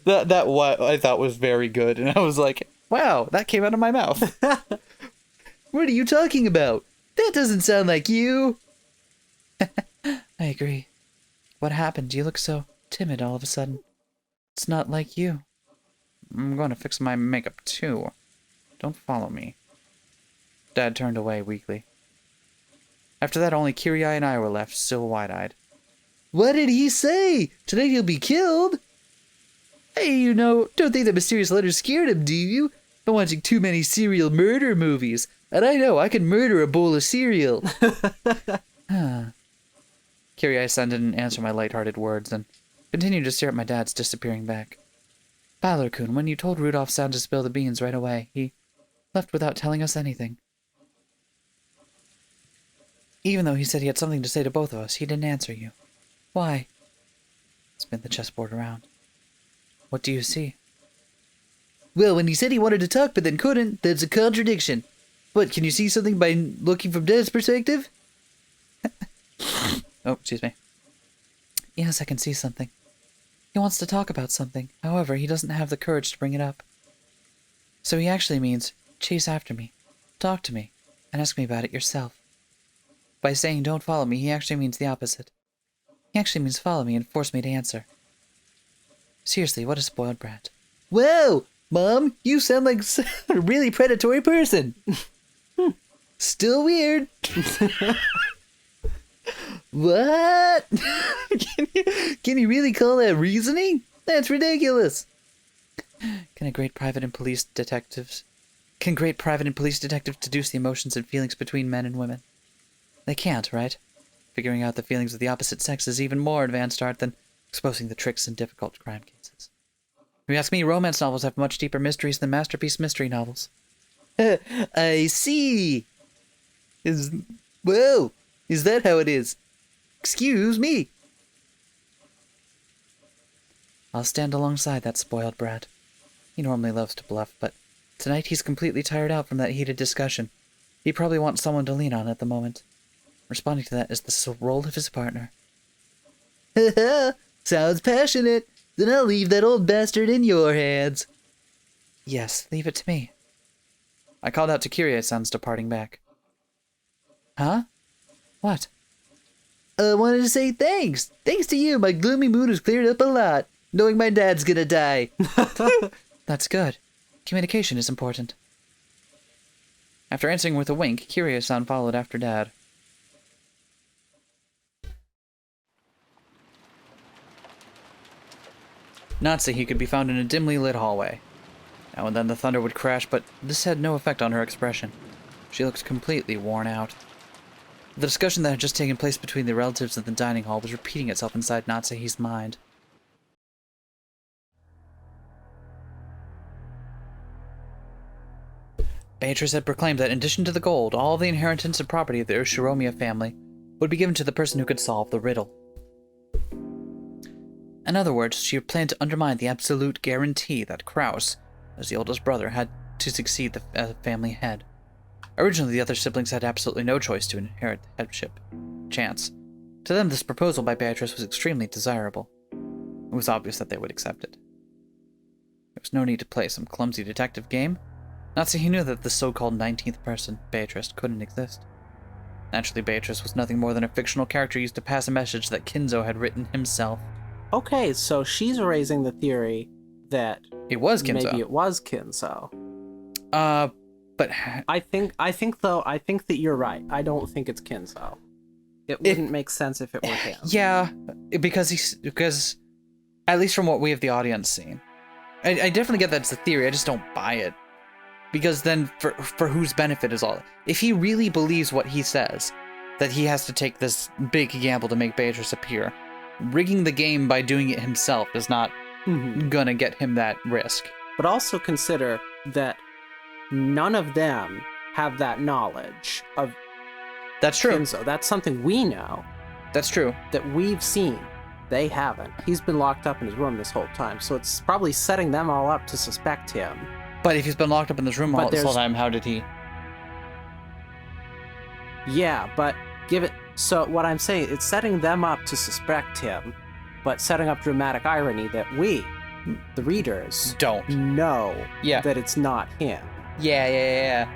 That what I thought was very good, and I was like, wow, that came out of my mouth. What are you talking about? That doesn't sound like you. I agree. What happened? You look so timid all of a sudden. It's not like you. I'm going to fix my makeup too. Don't follow me. Dad turned away weakly. After that, only Kirie and I were left, still wide-eyed. What did he say? Tonight he'll be killed? Hey, don't think that mysterious letter scared him, do you? Been watching too many serial murder movies, and I know I can murder a bowl of cereal. Kirie-san didn't answer my light-hearted words, and continued to stare at my dad's disappearing back. Balor-kun, when you told Rudolph-san to spill the beans right away, he left without telling us anything. Even though he said he had something to say to both of us, he didn't answer you. Why? Spin the chessboard around. What do you see? Well, when he said he wanted to talk but then couldn't, that's a contradiction. What, can you see something by looking from Dad's perspective? Oh, excuse me. Yes, I can see something. He wants to talk about something. However, he doesn't have the courage to bring it up. So he actually means, chase after me, talk to me, and ask me about it yourself. By saying don't follow me, he actually means the opposite. He actually means follow me and force me to answer. Seriously, what a spoiled brat. Whoa! Mom, you sound like a really predatory person. Still weird. What? Can you really call that reasoning? That's ridiculous. Can great private and police detectives deduce the emotions and feelings between men and women? They can't, right? Figuring out the feelings of the opposite sex is even more advanced art than exposing the tricks in difficult crime cases. If you ask me, romance novels have much deeper mysteries than masterpiece mystery novels. I see. Whoa, is that how it is? Excuse me. I'll stand alongside that spoiled brat. He normally loves to bluff, but Tonight he's completely tired out from that heated discussion. He probably wants someone to lean on at the moment. Responding to that is the role of his partner. Sounds passionate. Then I'll leave that old bastard in your hands. Yes, leave it to me. I called out to Kirie-san's departing back. Huh? What? I wanted to say thanks. Thanks to you, my gloomy mood has cleared up a lot, knowing my dad's gonna die. That's good. Communication is important. After answering with a wink, Kirie-san followed after Dad. Natsuhi could be found in a dimly lit hallway. Now and then the thunder would crash, but this had no effect on her expression. She looked completely worn out. The discussion that had just taken place between the relatives in the dining hall was repeating itself inside Natsuhi's mind. Beatrice had proclaimed that in addition to the gold, all the inheritance and property of the Ushiromiya family would be given to the person who could solve the riddle. In other words, she had planned to undermine the absolute guarantee that Kraus, as the oldest brother, had to succeed the family head. Originally, the other siblings had absolutely no choice to inherit the headship. Chance. To them, this proposal by Beatrice was extremely desirable. It was obvious that they would accept it. There was no need to play some clumsy detective game. Natsuhi knew that the so-called 19th person, Beatrice, couldn't exist. Naturally, Beatrice was nothing more than a fictional character used to pass a message that Kinzo had written himself. Okay, so she's raising the theory that It was Kinzo. maybe it was Kinzo. But I think that you're right. I don't think it's Kinzo. It wouldn't make sense if it were him. yeah, because at least from what we have the audience seen, I definitely get that's the theory. I just don't buy it. Because then, for whose benefit is all? If he really believes what he says, that he has to take this big gamble to make Beatrice appear, rigging the game by doing it himself is not gonna get him that risk. But also consider that none of them have that knowledge of That's true. Kinzo. That's something we know That's true. that we've seen. They haven't. He's been locked up in his room this whole time, so it's probably setting them all up to suspect him. But if he's been locked up in this room all this whole time, how did he? Yeah, but so what I'm saying, it's setting them up to suspect him, but setting up dramatic irony that we, the readers, Don't. know Yeah. that it's not him. Yeah.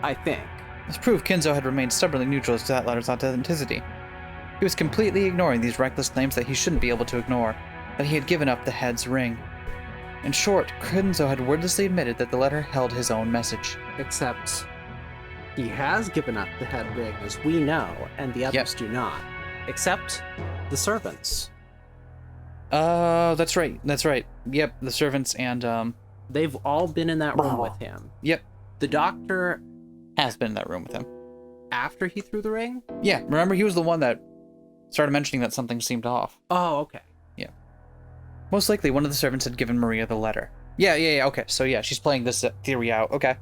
I think. This proved Kinzo had remained stubbornly neutral as to that letter's authenticity. He was completely ignoring these reckless claims that he shouldn't be able to ignore, that he had given up the head's ring. In short, Kinzo had wordlessly admitted that the letter held his own message. Except he has given up the head ring, as we know, and the others do not. Except the servants. That's right. Yep, the servants and, They've all been in that room with him. Yep, The doctor, has been in that room with him. after he threw the ring? Yeah, remember he was the one that started mentioning that something seemed off. Oh, okay. Yeah. Most likely one of the servants had given Maria the letter. Yeah, okay, so yeah, she's playing this theory out, okay.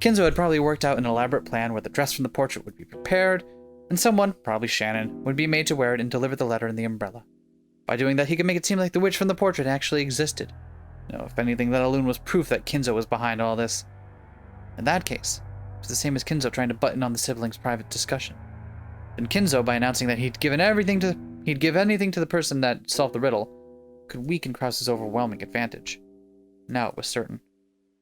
Kinzo had probably worked out an elaborate plan where the dress from the portrait would be prepared, and someone, probably Shannon, would be made to wear it and deliver the letter in the umbrella. By doing that, he could make it seem like the witch from the portrait actually existed. No, if anything, that alone was proof that Kinzo was behind all this. In that case, it was the same as Kinzo trying to button on the siblings' private discussion. Then Kinzo, by announcing that he'd give anything to the person that solved the riddle, could weaken Krause's overwhelming advantage. Now it was certain.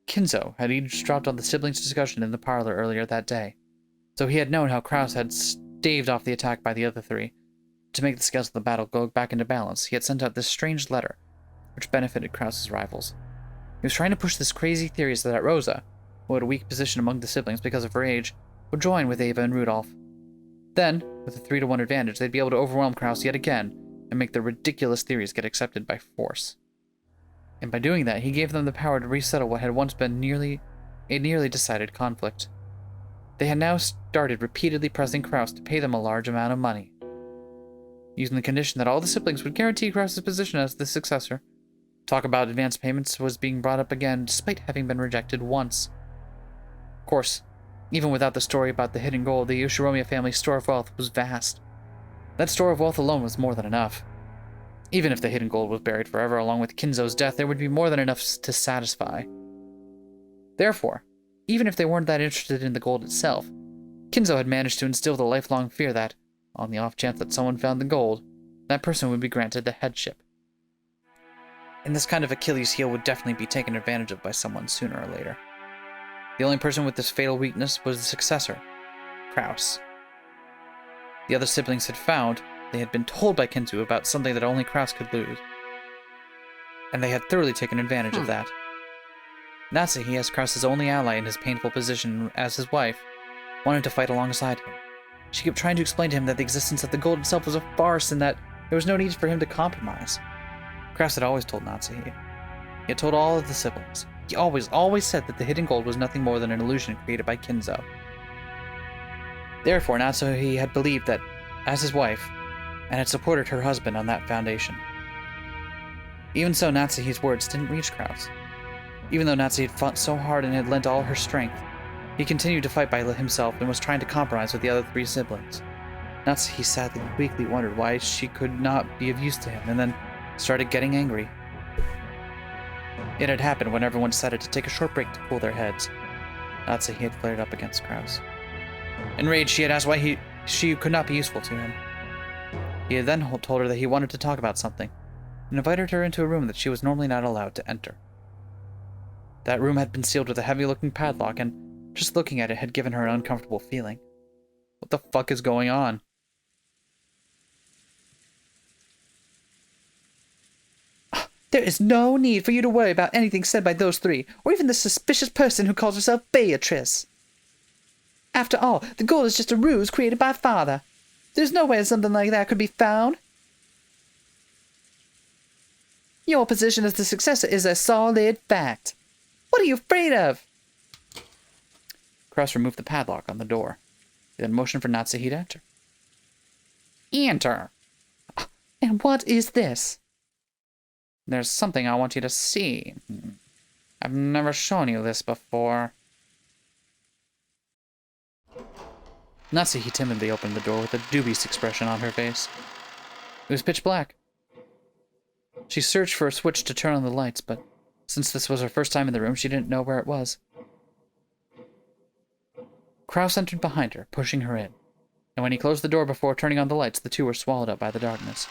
Kinzo had eavesdropped on the siblings' discussion in the parlor earlier that day, so he had known how Krause had staved off the attack by the other three. To make the scales of the battle go back into balance, he had sent out this strange letter, which benefited Krause's rivals. He was trying to push this crazy theory so that Rosa, who had a weak position among the siblings because of her age, would join with Ava and Rudolph. Then, with a 3-to-1 advantage, they'd be able to overwhelm Krause yet again and make their ridiculous theories get accepted by force. And by doing that, he gave them the power to resettle what had once been a nearly decided conflict. They had now started repeatedly pressing Krause to pay them a large amount of money, using the condition that all the siblings would guarantee Krause's position as the successor. Talk about advance payments was being brought up again, despite having been rejected once. Of course, even without the story about the hidden gold, the Ushiromiya family's store of wealth was vast. That store of wealth alone was more than enough. Even if the hidden gold was buried forever along with Kinzo's death, there would be more than enough to satisfy. Therefore, even if they weren't that interested in the gold itself, Kinzo had managed to instill the lifelong fear that, on the off chance that someone found the gold, that person would be granted the headship. And this kind of Achilles heel would definitely be taken advantage of by someone sooner or later. The only person with this fatal weakness was the successor, Kraus. The other siblings had found they had been told by Kinzo about something that only Kraus could lose, and they had thoroughly taken advantage of that. Natsuhi, as Kraus's only ally in his painful position as his wife, wanted to fight alongside him. She kept trying to explain to him that the existence of the gold itself was a farce and that there was no need for him to compromise. Kraus had always told Natsuhi. He had told all of the siblings. He always said that the hidden gold was nothing more than an illusion created by Kinzo. Therefore, Natsuhi had believed that as his wife, and had supported her husband on that foundation. Even so, Natsuhi's words didn't reach Kraus. Even though Natsuhi had fought so hard and had lent all her strength, he continued to fight by himself and was trying to compromise with the other three siblings. Natsuhi sadly and weakly wondered why she could not be of use to him, and then started getting angry. It had happened when everyone decided to take a short break to cool their heads. Natsuhi had flared up against Kraus. Enraged, she had asked why she could not be useful to him. He had then told her that he wanted to talk about something, and invited her into a room that she was normally not allowed to enter. That room had been sealed with a heavy-looking padlock, and just looking at it had given her an uncomfortable feeling. What the fuck is going on? There is no need for you to worry about anything said by those three, or even the suspicious person who calls herself Beatrice. After all, the gold is just a ruse created by Father. There's no way something like that could be found. Your position as the successor is a solid fact. What are you afraid of? Kraus removed the padlock on the door, then motioned for Natsuhi to enter. Enter! And what is this? There's something I want you to see. I've never shown you this before. Natsuhi timidly opened the door with a dubious expression on her face. It was pitch black. She searched for a switch to turn on the lights, but since this was her first time in the room, she didn't know where it was. Kraus entered behind her, pushing her in, and when he closed the door before turning on the lights, the two were swallowed up by the darkness.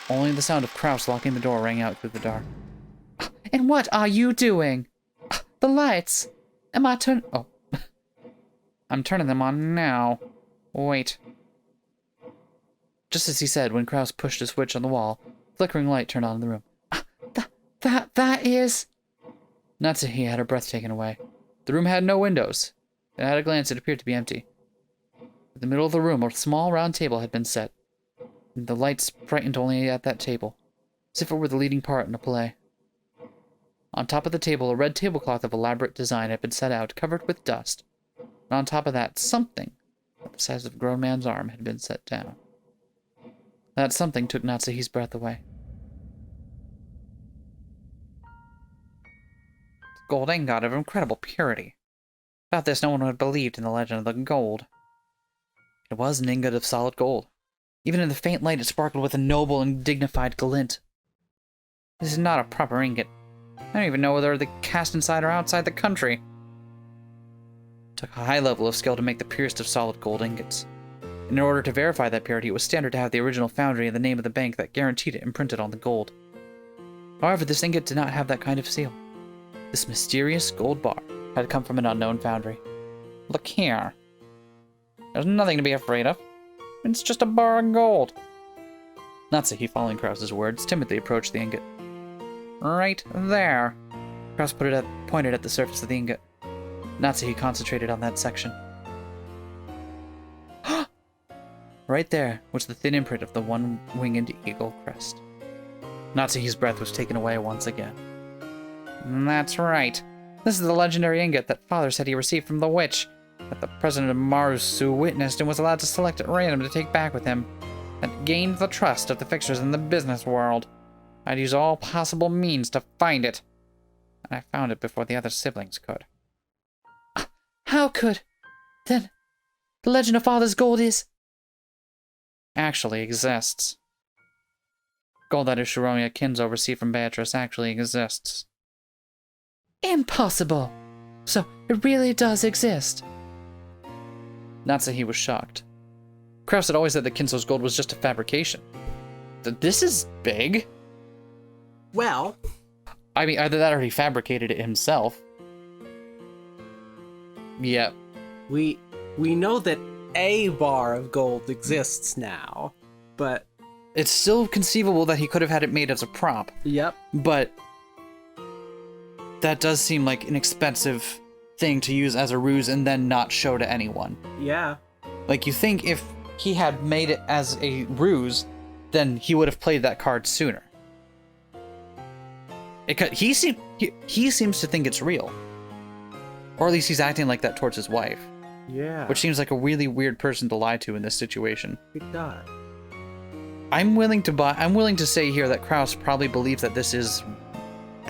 Only the sound of Kraus locking the door rang out through the dark. And what are you doing? The lights. Am I turn... Oh. I'm turning them on now. Wait. Just as he said, when Kraus pushed a switch on the wall, a flickering light turned on in the room. That is... Natsuhi had her breath taken away. The room had no windows, and at a glance it appeared to be empty. In the middle of the room, a small round table had been set. And the lights brightened only at that table, as if it were the leading part in a play. On top of the table, a red tablecloth of elaborate design had been set out, covered with dust. And on top of that, something, about the size of a grown man's arm, had been set down. That something took Natsuhi's breath away. The gold ingot of incredible purity. Without this, no one would have believed in the legend of the gold. It was an ingot of solid gold. Even in the faint light, it sparkled with a noble and dignified glint. This is not a proper ingot. I don't even know whether they're cast inside or outside the country. It took a high level of skill to make the purest of solid gold ingots. And in order to verify that purity, it was standard to have the original foundry and the name of the bank that guaranteed it imprinted on the gold. However, this ingot did not have that kind of seal. This mysterious gold bar had come from an unknown foundry. Look here. There's nothing to be afraid of. It's just a bar of gold. Natsuhi, following Kraus's words, timidly approached the ingot. Right there. Kraus pointed at the surface of the ingot. Natsuhi concentrated on that section. Right there was the thin imprint of the one-winged eagle crest. Natsuhi's breath was taken away once again. That's right. This is the legendary ingot that Father said he received from the witch, that the president of Marusu witnessed and was allowed to select at random to take back with him, that gained the trust of the fixers in the business world. I'd use all possible means to find it, and I found it before the other siblings could. How could? Then, the legend of Father's gold is... Actually exists. Gold that Ushiromiya Kinzo received from Beatrice actually exists. Impossible! So it really does exist. Natsuhi was shocked. Kraus had always said that Kinzo's gold was just a fabrication. This is big. Well, I mean, either that or he fabricated it himself. Yep. we know that a bar of gold exists now, but It's still conceivable that he could have had it made as a prop, yep. but that does seem like an expensive thing to use as a ruse and then not show to anyone. Yeah. Like, you think if he had made it as a ruse, then he would have played that card sooner. He seems to think it's real. Or at least he's acting like that towards his wife. Yeah. Which seems like a really weird person to lie to in this situation. it does. I'm willing to say here that Kraus probably believes that this is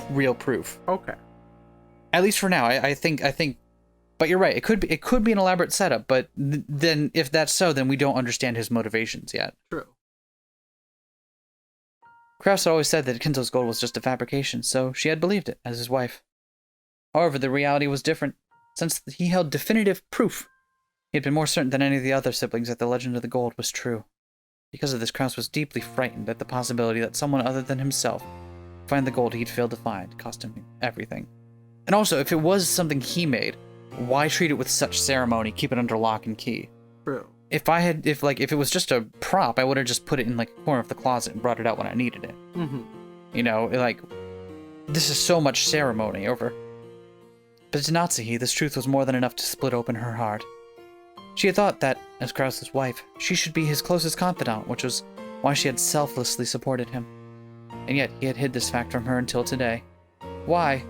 real proof. Okay. At least for now. I think but you're right. It could be an elaborate setup, but then if that's so, then we don't understand his motivations yet. True. Kraus had always said that Kinzo's gold was just a fabrication, so she had believed it as his wife. However, the reality was different. Since he held definitive proof, he had been more certain than any of the other siblings that the legend of the gold was true. Because of this, Kraus was deeply frightened at the possibility that someone other than himself would find the gold he'd failed to find, cost him everything. And also, if it was something he made, why treat it with such ceremony, keep it under lock and key? True. If it was just a prop, I would have just put it in like a corner of the closet and brought it out when I needed it. Mm-hmm. You know, like, this is so much ceremony over. But to Natsuhi, this truth was more than enough to split open her heart. She had thought that, as Kraus's wife, she should be his closest confidant, which was why she had selflessly supported him. And yet, he had hid this fact from her until today. Why?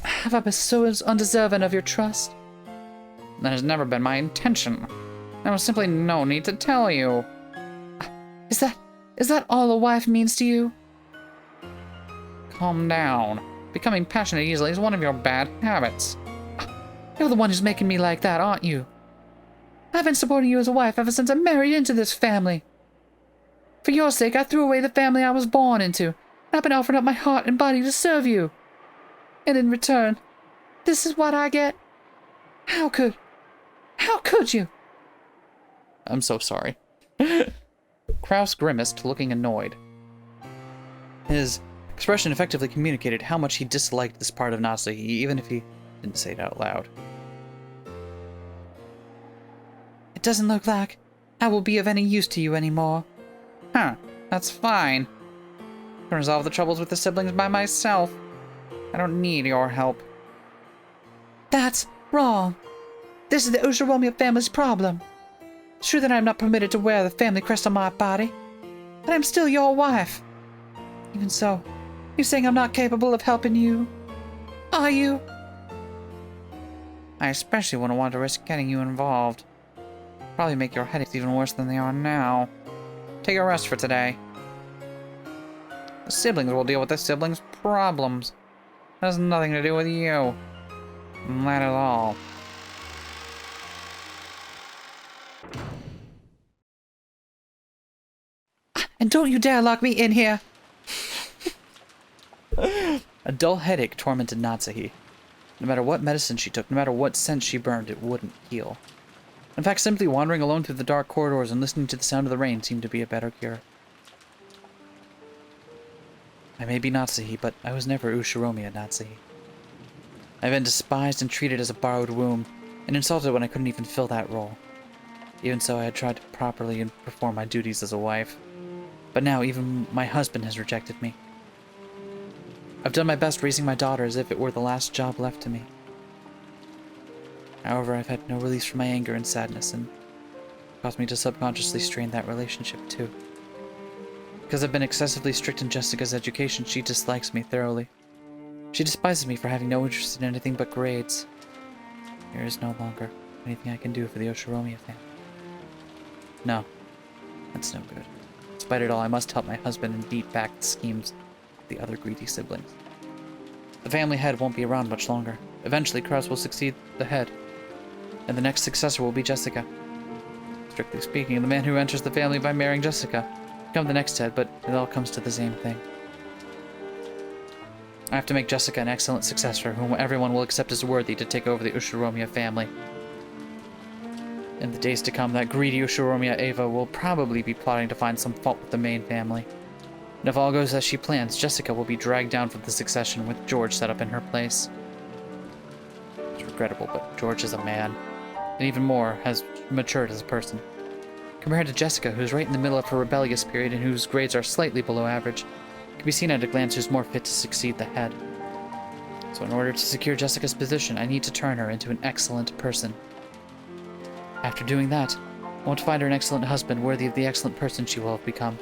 Have I been so undeserving of your trust? That has never been my intention. There was simply no need to tell you. Is that all a wife means to you? Calm down. Becoming passionate easily is one of your bad habits. You're the one who's making me like that, aren't you? I've been supporting you as a wife ever since I married into this family. For your sake, I threw away the family I was born into, and I've been offering up my heart and body to serve you. And in return, this is what I get? How could you? I'm so sorry. Kraus grimaced, looking annoyed. His expression effectively communicated how much he disliked this part of Natsuhi, even if he didn't say it out loud. It doesn't look like I will be of any use to you anymore. Huh, that's fine. I can resolve the troubles with the siblings by myself. I don't need your help. That's wrong. This is the Ushiromia family's problem. It's true that I'm not permitted to wear the family crest on my body, but I'm still your wife. Even so, you're saying I'm not capable of helping you? Are you? I especially wouldn't want to risk getting you involved. Probably make your headaches even worse than they are now. Take a rest for today. The siblings will deal with the siblings' problems. It has nothing to do with you. Not at all. And don't you dare lock me in here! A dull headache tormented Natsuhi. No matter what medicine she took, no matter what scent she burned, it wouldn't heal. In fact, simply wandering alone through the dark corridors and listening to the sound of the rain seemed to be a better cure. I may be Natsuhi, but I was never Ushiromiya Natsuhi. I've been despised and treated as a borrowed womb, and insulted when I couldn't even fill that role. Even so, I had tried to properly perform my duties as a wife. But now, even my husband has rejected me. I've done my best raising my daughter as if it were the last job left to me. However, I've had no release from my anger and sadness, and it caused me to subconsciously strain that relationship too. Because I've been excessively strict in Jessica's education, she dislikes me thoroughly. She despises me for having no interest in anything but grades. There is no longer anything I can do for the Oshiromiya family. No, that's no good. Despite it all, I must help my husband and beat back the schemes of the other greedy siblings. The family head won't be around much longer. Eventually, Kraus will succeed the head, and the next successor will be Jessica. Strictly speaking, the man who enters the family by marrying Jessica become the next head, but it all comes to the same thing. I have to make Jessica an excellent successor whom everyone will accept as worthy to take over the Ushiromiya family. In the days to come, that greedy Ushiromiya Eva will probably be plotting to find some fault with the main family. And if all goes as she plans, Jessica will be dragged down from the succession with George set up in her place. It's regrettable, but George is a man, and even more, has matured as a person. Compared to Jessica, who's right in the middle of her rebellious period and whose grades are slightly below average, it can be seen at a glance who's more fit to succeed the head. So in order to secure Jessica's position, I need to turn her into an excellent person. After doing that, I want to find her an excellent husband worthy of the excellent person she will have become.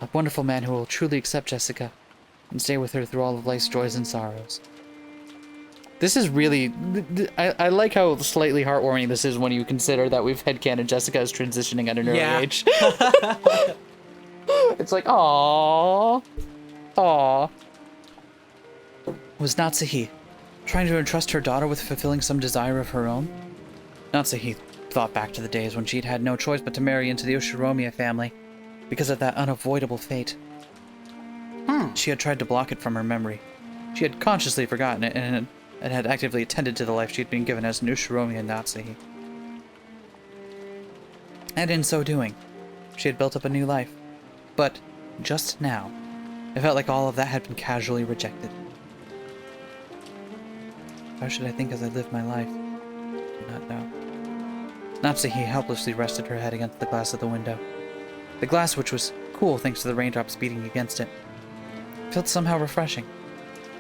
A wonderful man who will truly accept Jessica and stay with her through all of life's joys and sorrows. This is really... I like how slightly heartwarming this is when you consider that we've headcanon Jessica as transitioning at an early age. It's like, aww. Aww. Was Natsuhi trying to entrust her daughter with fulfilling some desire of her own? Natsuhi thought back to the days when she'd had no choice but to marry into the Ushiromiya family because of that unavoidable fate. She had tried to block it from her memory. She had consciously forgotten it and had actively attended to the life she'd been given as an Ushiromiya Natsuhi. And in so doing, she had built up a new life. But just now, it felt like all of that had been casually rejected. How should I think as I live my life? I do not know. Natsuhi helplessly rested her head against the glass of the window. The glass, which was cool thanks to the raindrops beating against it, felt somehow refreshing,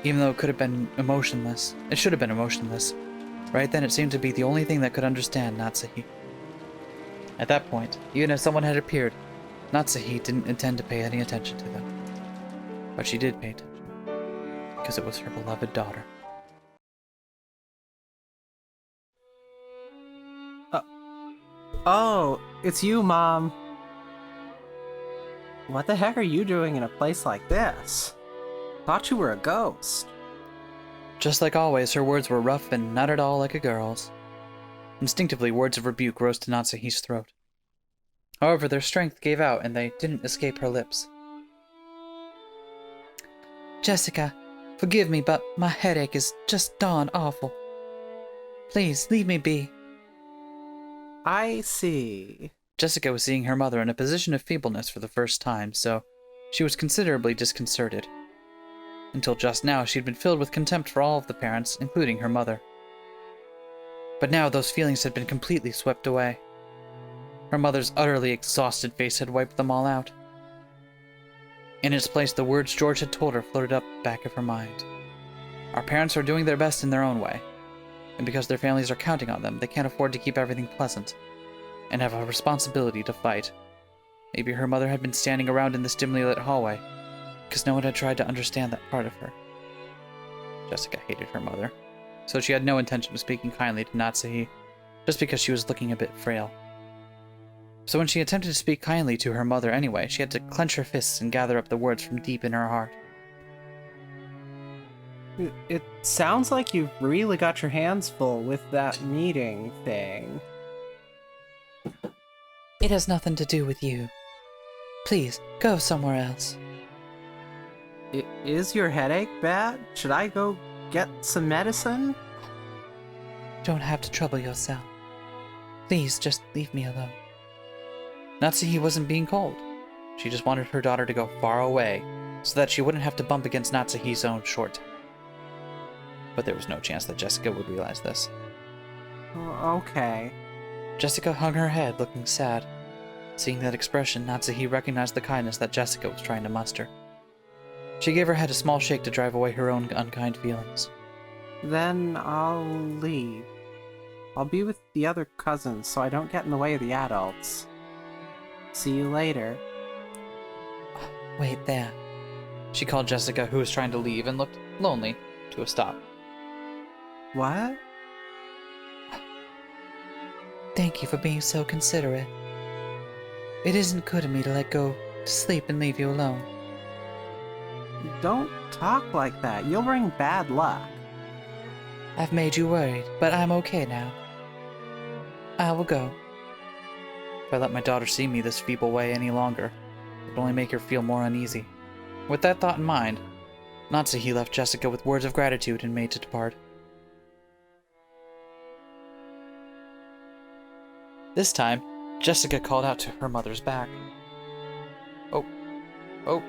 even though it could have been emotionless. It should have been emotionless. Right then, it seemed to be the only thing that could understand Natsuhi. At that point, even if someone had appeared, Natsuhi didn't intend to pay any attention to them. But she did pay attention, because it was her beloved daughter. Oh, it's you, Mom. What the heck are you doing in a place like this? Thought you were a ghost. Just like always, her words were rough and not at all like a girl's. Instinctively, words of rebuke rose to Natsuhi's throat. However, their strength gave out and they didn't escape her lips. Jessica, forgive me, but my headache is just darn awful. Please, leave me be. I see. Jessica was seeing her mother in a position of feebleness for the first time, so she was considerably disconcerted. Until just now, she'd been filled with contempt for all of the parents, including her mother. But now those feelings had been completely swept away. Her mother's utterly exhausted face had wiped them all out. In its place, the words George had told her floated up back of her mind. Our parents are doing their best in their own way, and because their families are counting on them, they can't afford to keep everything pleasant, and have a responsibility to fight. Maybe her mother had been standing around in this dimly lit hallway, because no one had tried to understand that part of her. Jessica hated her mother, so she had no intention of speaking kindly to Natsuhi, just because she was looking a bit frail. So when she attempted to speak kindly to her mother anyway, she had to clench her fists and gather up the words from deep in her heart. It sounds like you've really got your hands full with that meeting thing. It has nothing to do with you. Please, go somewhere else. Is your headache bad? Should I go get some medicine? Don't have to trouble yourself. Please, just leave me alone. Natsuhi wasn't being cold. She just wanted her daughter to go far away, so that she wouldn't have to bump against Natsuhi's own short temper. But there was no chance that Jessica would realize this. Okay. Jessica hung her head, looking sad. Seeing that expression, Natsuhi recognized the kindness that Jessica was trying to muster. She gave her head a small shake to drive away her own unkind feelings. Then I'll leave. I'll be with the other cousins so I don't get in the way of the adults. See you later. Wait there. She called Jessica, who was trying to leave and looked lonely, to a stop. What? Thank you for being so considerate. It isn't good of me to let go to sleep and leave you alone. Don't talk like that. You'll bring bad luck. I've made you worried, but I'm okay now. I will go. If I let my daughter see me this feeble way any longer, it will only make her feel more uneasy. With that thought in mind, Natsuhi left Jessica with words of gratitude and made to depart. This time, Jessica called out to her mother's back. Oh.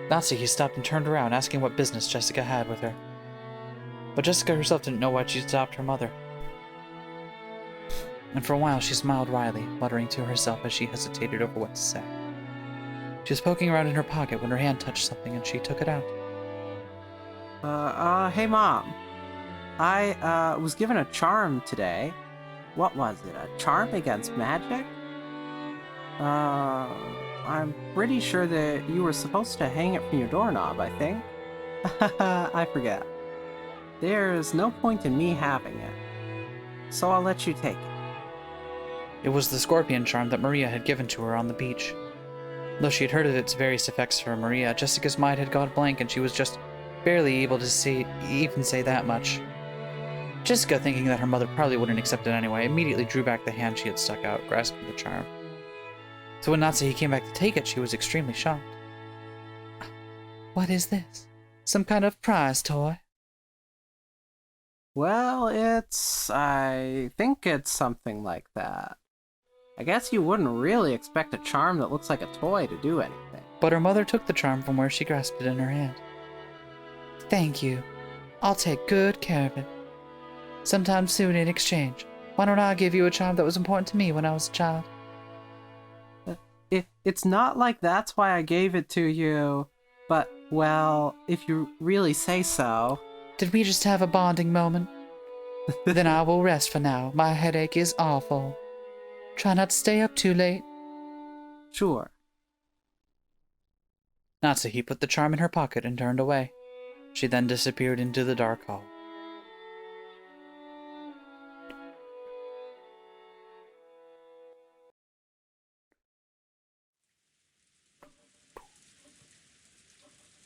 Natsuhi stopped and turned around, asking what business Jessica had with her. But Jessica herself didn't know why she'd stopped her mother. And for a while she smiled wryly, muttering to herself as she hesitated over what to say. She was poking around in her pocket when her hand touched something and she took it out. Hey Mom. I, was given a charm today. What was it? A charm against magic? I'm pretty sure that you were supposed to hang it from your doorknob, I think. I forget. There's no point in me having it, so I'll let you take it. It was the scorpion charm that Maria had given to her on the beach. Though she had heard of its various effects for Maria, Jessica's mind had gone blank and she was just barely able to even say that much. Jessica, thinking that her mother probably wouldn't accept it anyway, immediately drew back the hand she had stuck out, grasping the charm. So when Natsuhi came back to take it, she was extremely shocked. What is this? Some kind of prize toy? Well, I think it's something like that. I guess you wouldn't really expect a charm that looks like a toy to do anything. But her mother took the charm from where she grasped it in her hand. Thank you. I'll take good care of it. Sometime soon in exchange. Why don't I give you a charm that was important to me when I was a child? It's not like that's why I gave it to you, but, well, if you really say so. Did we just have a bonding moment? Then I will rest for now. My headache is awful. Try not to stay up too late. Sure. Natsuhi put the charm in her pocket and turned away. She then disappeared into the dark hall.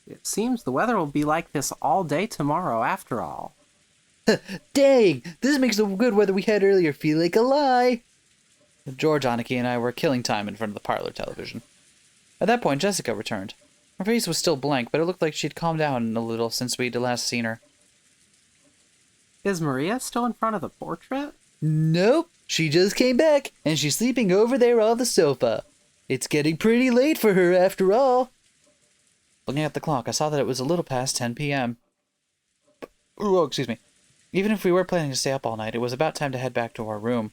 It seems the weather will be like this all day tomorrow, after all. Dang! This makes the good weather we had earlier feel like a lie! George, Aniki, and I were killing time in front of the parlor television. At that point, Jessica returned. Her face was still blank, but it looked like she'd calmed down a little since we'd last seen her. Is Maria still in front of the portrait? Nope. She just came back, and she's sleeping over there on the sofa. It's getting pretty late for her after all. Looking at the clock, I saw that it was a little past 10 p.m. Oh, excuse me. Even if we were planning to stay up all night, it was about time to head back to our room.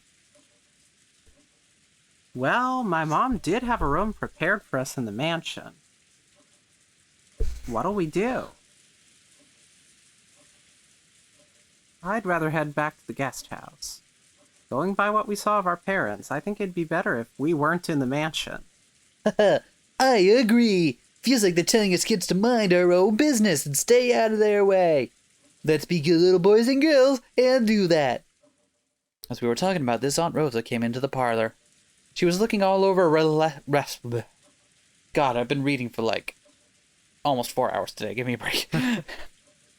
Well, my mom did have a room prepared for us in the mansion. What'll we do? I'd rather head back to the guest house. Going by what we saw of our parents, I think it'd be better if we weren't in the mansion. I agree. Feels like they're telling us kids to mind our own business and stay out of their way. Let's be good little boys and girls and do that. As we were talking about this, Aunt Rosa came into the parlor. She was looking all over God, I've been reading for like almost 4 hours today. Give me a break.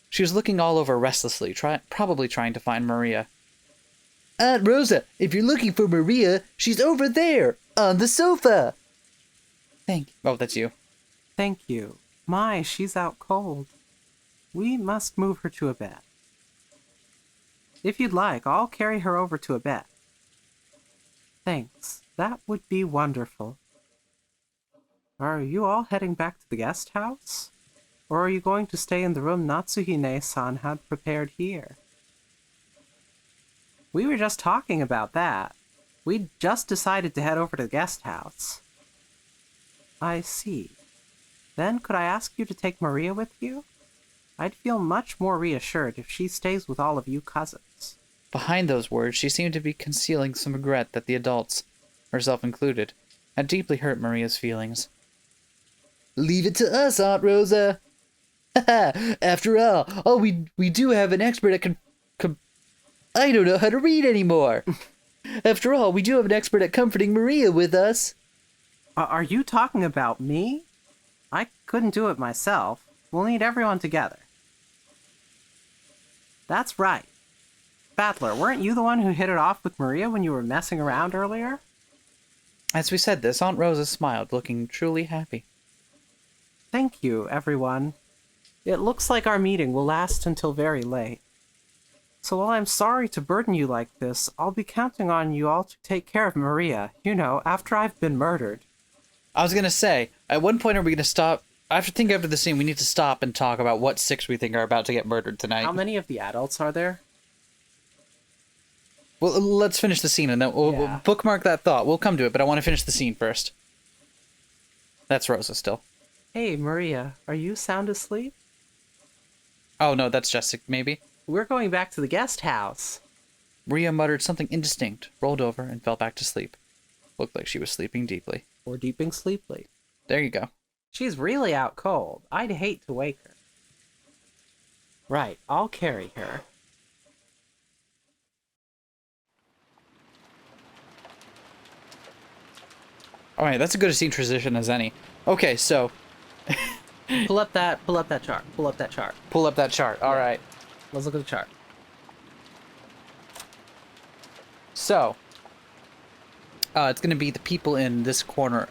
She was looking all over restlessly, probably trying to find Maria. Aunt Rosa, if you're looking for Maria, she's over there, on the sofa. Thank you. Oh, that's you. Thank you. My, she's out cold. We must move her to a bed. If you'd like, I'll carry her over to a bed. Thanks. That would be wonderful. Are you all heading back to the guest house? Or are you going to stay in the room Natsuhine-san had prepared here? We were just talking about that. We just decided to head over to the guest house. I see. Then could I ask you to take Maria with you? I'd feel much more reassured if she stays with all of you cousins. Behind those words, she seemed to be concealing some regret that the adults, herself included, had deeply hurt Maria's feelings. Leave it to us, Aunt Rosa. After all, we do have an expert at I don't know how to read anymore. After all, we do have an expert at comforting Maria with us. Are you talking about me? I couldn't do it myself. We'll need everyone together. That's right. Battler, weren't you the one who hit it off with Maria when you were messing around earlier? As we said this, Aunt Rosa smiled, looking truly happy. Thank you, everyone. It looks like our meeting will last until very late. So while I'm sorry to burden you like this, I'll be counting on you all to take care of Maria, after I've been murdered. I was going to say, at one point are we going to stop? After the scene, we need to stop and talk about what 6 we think are about to get murdered tonight. How many of the adults are there? Well, let's finish the scene and then we'll bookmark that thought. We'll come to it, but I want to finish the scene first. That's Rosa still. Hey, Maria, are you sound asleep? Oh, no, that's Jessica, maybe. We're going back to the guest house. Maria muttered something indistinct, rolled over, and fell back to sleep. Looked like she was sleeping deeply. Or deeping sleeply. There you go. She's really out cold. I'd hate to wake her. Right, I'll carry her. All right, that's as good a scene transition as any. Okay, so Pull up that chart. pull up that chart. All right. Let's look at the chart. So, it's going to be the people in this corner.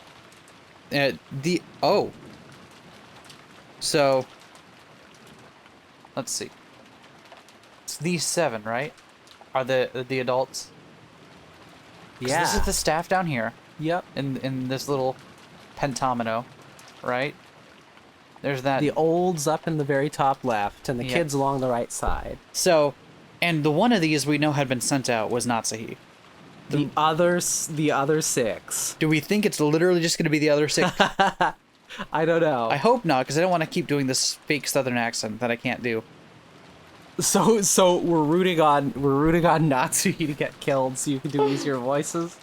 So, let's see. It's these 7, right? Are the adults? 'Cause Yeah. This is the staff down here Yep. in this little pentomino, right? There's that. The olds up in the very top left, and the Yeah. kids along the right side. So, and the one of these we know had been sent out was Natsuhi. The other 6. Do we think it's literally just going to be the other 6? I don't know. I hope not, because I don't want to keep doing this fake Southern accent that I can't do. So we're rooting on Natsuhi to get killed, so you can do easier voices.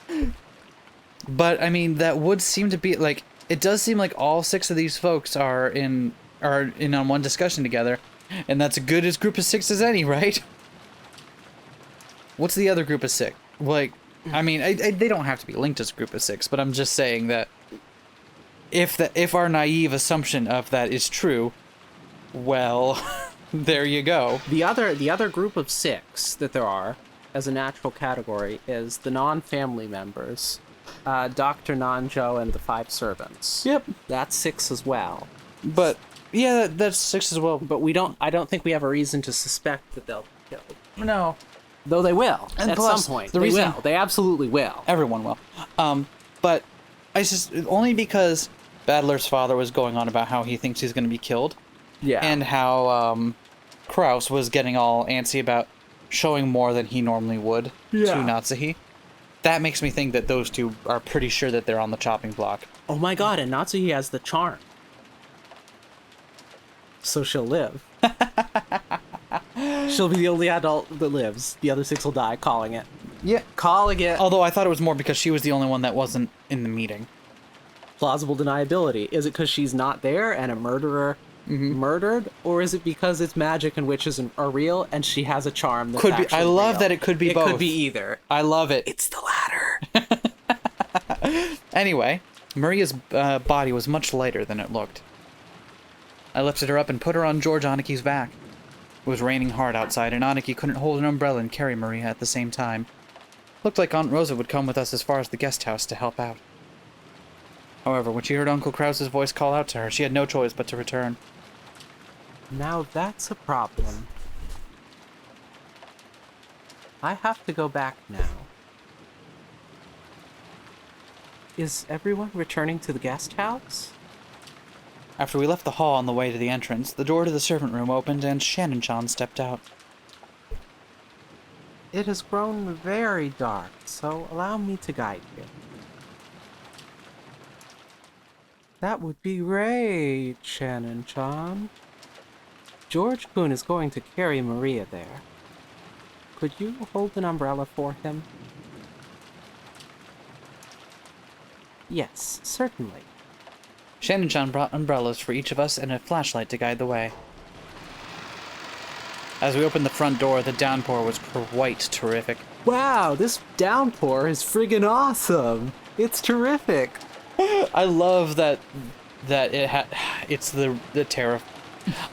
But I mean, that would seem to be like, it does seem like all 6 of these folks are in on one discussion together, and that's a good as group of 6 as any, right? What's the other group of 6? Like, I mean, they don't have to be linked as a group of 6, but I'm just saying that if our naive assumption of that is true, well, there you go. The other group of 6 that there are, as a natural category, is the non-family members, Dr. Nanjo and the 5 servants. Yep. That's 6 as well. But yeah, that's 6 as well. But I don't think we have a reason to suspect that they'll be killed. No. Though they will, And at plus, some point. the They reason- will. They absolutely will. Everyone will. But I just only because Battler's father was going on about how he thinks he's going to be killed, Yeah. and how Kraus was getting all antsy about showing more than he normally would to Natsuhi. That makes me think that those 2 are pretty sure that they're on the chopping block. Oh my god, and Natsuhi has the charm. So she'll live. She'll be the only adult that lives. The other 6 will die, calling it. Yeah. Calling it. Although I thought it was more because she was the only one that wasn't in the meeting. Plausible deniability. Is it because she's not there and a murderer murdered? Or is it because it's magic and witches are real and she has a charm that's Could be. actually I love real? that it could be both. It could be either. I love it. It's the latter. Anyway, Maria's body was much lighter than it looked. I lifted her up and put her on George Aniki's back. It was raining hard outside, and Aniki couldn't hold an umbrella and carry Maria at the same time. Looked like Aunt Rosa would come with us as far as the guest house to help out. However, when she heard Uncle Krause's voice call out to her, she had no choice but to return. Now that's a problem. I have to go back now. Is everyone returning to the guest house? After we left the hall on the way to the entrance, the door to the servant room opened and Shannon-chan stepped out. It has grown very dark, so allow me to guide you. That would be great, Shannon-chan. George-kun is going to carry Maria there. Could you hold an umbrella for him? Yes, certainly. Shannon-chan brought umbrellas for each of us and a flashlight to guide the way. As we opened the front door, the downpour was quite terrific. Wow, this downpour is friggin' awesome! It's terrific! I love that it's the terror.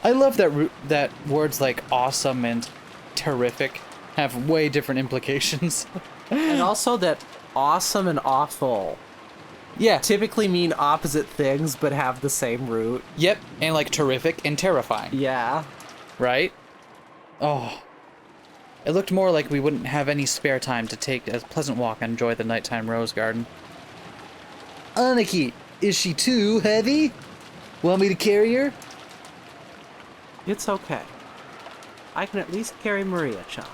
I love that words like awesome and terrific have way different implications. And also that awesome and awful Yeah. typically mean opposite things but have the same root. Yep. And like terrific and terrifying. Yeah. Right? Oh. It looked more like we wouldn't have any spare time to take a pleasant walk and enjoy the nighttime rose garden. Aniki, is she too heavy? Want me to carry her? It's okay. I can at least carry Maria-chan.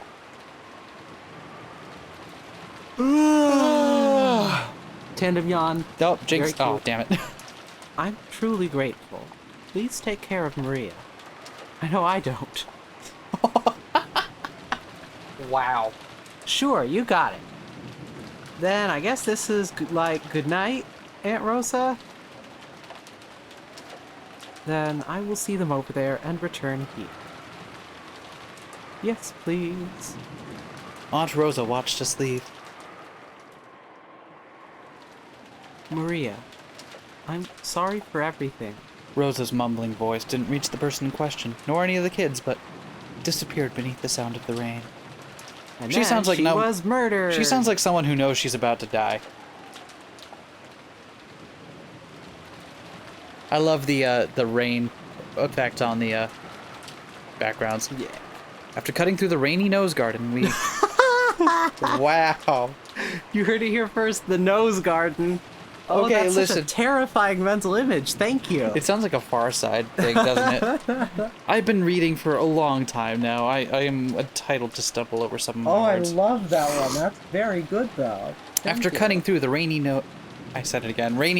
Tandem yawn. Oh, Jinx. Very Oh, cute. damn it. I'm truly grateful. Please take care of Maria. I know I don't. Wow. Sure, you got it. Then I guess this is like good night, Aunt Rosa? Then I will see them over there and return here. Yes, please. Aunt Rosa watched us leave. Maria, I'm sorry for everything. Rosa's mumbling voice didn't reach the person in question, nor any of the kids, but disappeared beneath the sound of the rain. And She then sounds like she no- was murdered. She sounds like someone who knows she's about to die. I love the rain effect on the backgrounds. Yeah. After cutting through the rainy nose garden, we... Wow. You heard it here first, the nose garden. Oh, Okay, that's listen. such a terrifying mental image. Thank you. It sounds like a Far Side thing, doesn't it? I've been reading for a long time now. I am entitled to stumble over some of my words. love that one. That's very good, though. After cutting through the rainy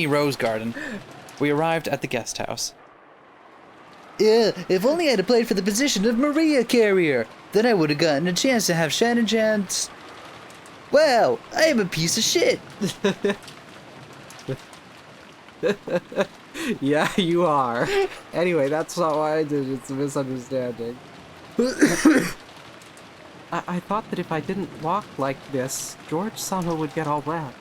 rose garden, we arrived at the guest house. If only I'd have played for the position of Maria carrier. Then I would have gotten a chance to have Shannon Chan's... Wow, I am a piece of shit. Yeah, you are. Anyway, that's not why I did. It's a misunderstanding. I thought that if I didn't walk like this, George-sama would get all wet.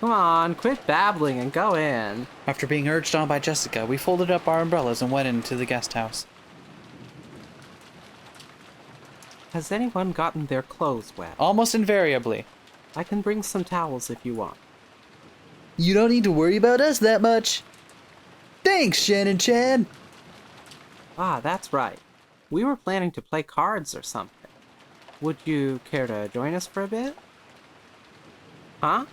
Come on, quit babbling and go in. After being urged on by Jessica, we folded up our umbrellas and went into the guest house. Has anyone gotten their clothes wet? Almost invariably. I can bring some towels if you want. You don't need to worry about us that much. Thanks, Shannon Chan. Ah, that's right. We were planning to play cards or something. Would you care to join us for a bit? Huh?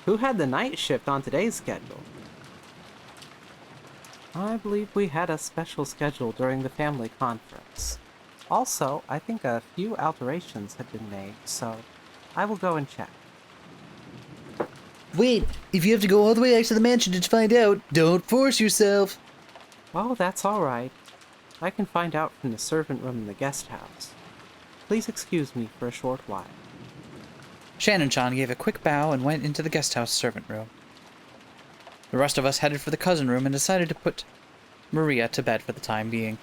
Who had the night shift on today's schedule? I believe we had a special schedule during the family conference. Also, I think a few alterations had been made, so I will go and check. Wait, if you have to go all the way back to the mansion to find out, don't force yourself. Oh, that's all right. I can find out from the servant room in the guest house. Please excuse me for a short while. Shannon-chan gave a quick bow and went into the guest house servant room. The rest of us headed for the cousin room and decided to put Maria to bed for the time being.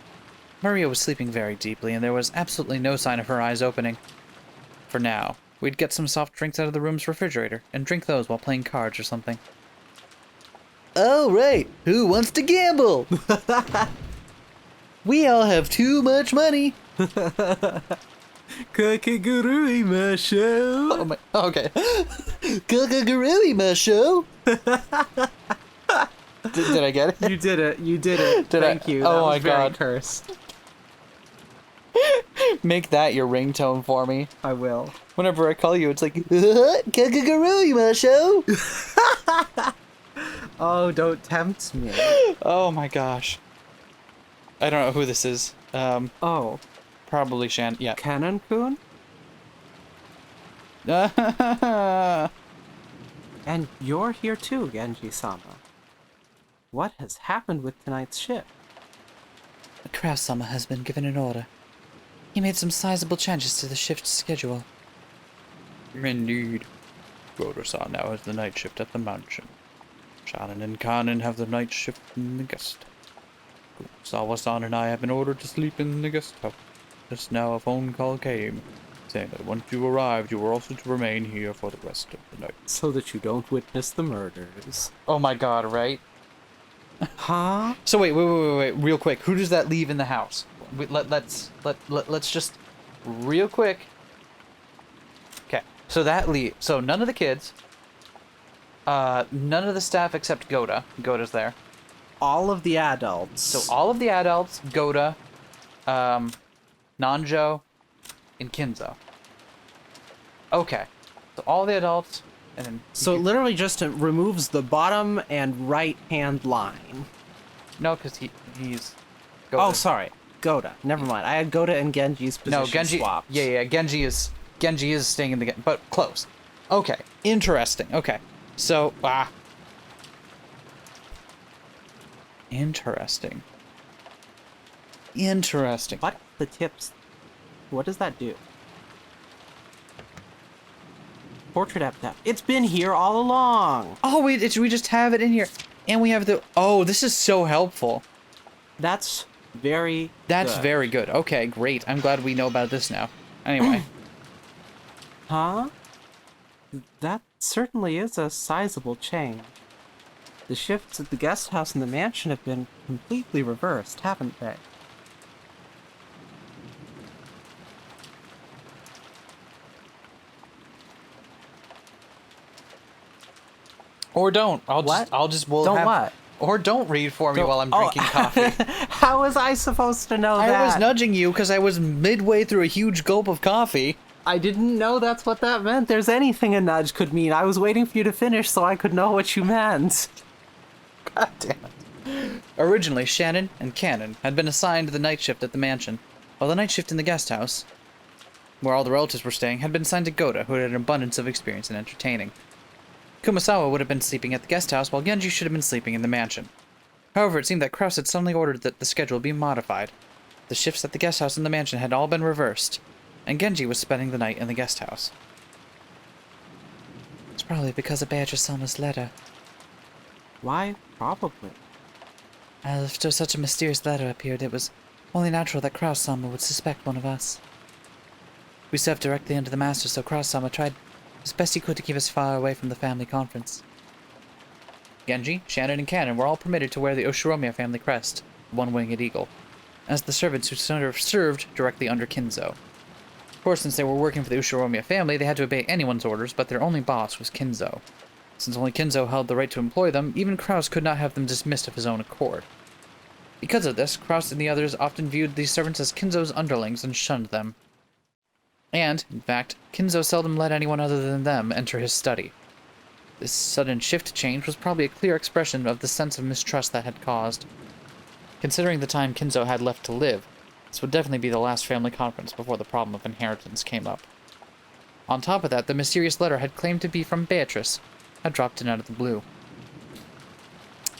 Maria was sleeping very deeply, and there was absolutely no sign of her eyes opening. For now, we'd get some soft drinks out of the room's refrigerator and drink those while playing cards or something. All right, who wants to gamble? We all have too much money. Kakegurui masho. Oh my, okay. Kakagurui, my show. Did I get it? You did it. You did it. Did I? Thank you. Oh That was my very God. cursed. Make that your ringtone for me. I will. Whenever I call you, it's like, Kakagurui, my show. Oh, don't tempt me. oh my gosh. I don't know who this is. Oh, Probably Shan. Yeah. Canon-kun? And you're here too, Genji-sama. What has happened with tonight's shift? Kraus-sama has been given an order. He made some sizable changes to the shift schedule. Indeed. Godo-san now has the night shift at the mansion. Shannon and Kanon have the night shift in the guest house. Sawa-san and I have been ordered to sleep in the guest house. Just now a phone call came, saying that once you arrived, you were also to remain here for the rest of the night. So that you don't witness the murders. Oh my god, right? Huh? So wait, real quick. Who does that leave in the house? Let's just real quick. Okay. So so none of the kids, none of the staff except Goda. Goda's there. All of the adults. So all of the adults, Goda, Nanjo, and Kinzo. Okay. So all the adults, and then... So it literally just removes the bottom and right hand line. No, because he's... Goda. Oh, sorry. Goda. Never mind. I had Goda and Genji's position No, Genji... swapped. Yeah, Genji is staying in the... But close. Okay. Interesting. Okay. So, Interesting. What? The tips. What does that do? Portrait app. It's been here all along. Oh, wait, we just have it in here. And we have the... Oh, this is so helpful. That's very That's good. very good. Okay, great. I'm glad we know about this now. Anyway. Huh? That certainly is a sizable change. The shifts at the guest house and the mansion have been completely reversed, haven't they? Or don't. What? We'll Don't have... what? Or don't read for me Don't- while I'm drinking coffee. How was I supposed to know that? I was nudging you because I was midway through a huge gulp of coffee. I didn't know that's what that meant. There's anything a nudge could mean. I was waiting for you to finish so I could know what you meant. God damn it. Originally, Shannon and Cannon had been assigned the night shift at the mansion, while the night shift in the guest house, where all the relatives were staying, had been assigned to Goda, who had an abundance of experience in entertaining. Kumasawa would have been sleeping at the guest house, while Genji should have been sleeping in the mansion. However, it seemed that Kraus had suddenly ordered that the schedule be modified. The shifts at the guest house and the mansion had all been reversed, and Genji was spending the night in the guest house. It's probably because of Beatrice-sama's letter. Why? Probably. After such a mysterious letter appeared, it was only natural that Kraus-sama would suspect one of us. We served directly under the master, so Kraus-sama tried as best he could to keep us far away from the family conference. Genji, Shannon, and Cannon were all permitted to wear the Oshiromiya family crest, the one-winged eagle, as the servants who served directly under Kinzo. Of course, since they were working for the Ushiromiya family, they had to obey anyone's orders, but their only boss was Kinzo. Since only Kinzo held the right to employ them, even Kraus could not have them dismissed of his own accord. Because of this, Kraus and the others often viewed these servants as Kinzo's underlings and shunned them. And, in fact, Kinzo seldom let anyone other than them enter his study. This sudden shift change was probably a clear expression of the sense of mistrust that had caused. Considering the time Kinzo had left to live, this would definitely be the last family conference before the problem of inheritance came up. On top of that, the mysterious letter had claimed to be from Beatrice had dropped in out of the blue.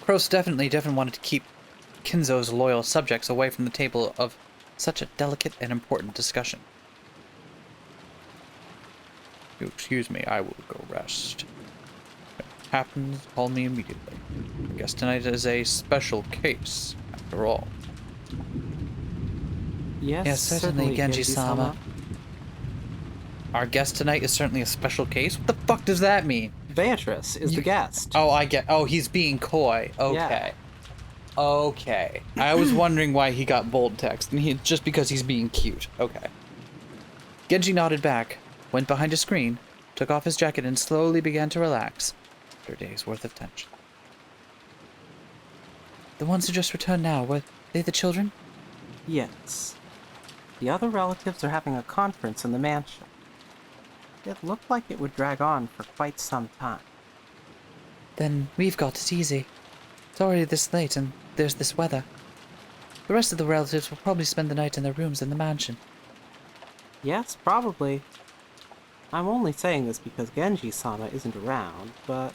Kraus definitely wanted to keep Kinzo's loyal subjects away from the table of such a delicate and important discussion. You excuse me, I will go rest. If it happens, call me immediately. I guess tonight is a special case, after all. Yes, certainly, Genji-sama. Our guest tonight is certainly a special case? What the fuck does that mean? Beatrice is the guest. Oh, I get... Oh, he's being coy. Okay. Yeah. Okay. I was wondering why he got bold text, and just because he's being cute. Okay. Genji nodded back, went behind a screen, took off his jacket, and slowly began to relax after a day's worth of tension. The ones who just returned now, were they the children? Yes. The other relatives are having a conference in the mansion. It looked like it would drag on for quite some time. Then we've got it easy. It's already this late, and there's this weather. The rest of the relatives will probably spend the night in their rooms in the mansion. Yes, probably. I'm only saying this because Genji-sama isn't around, but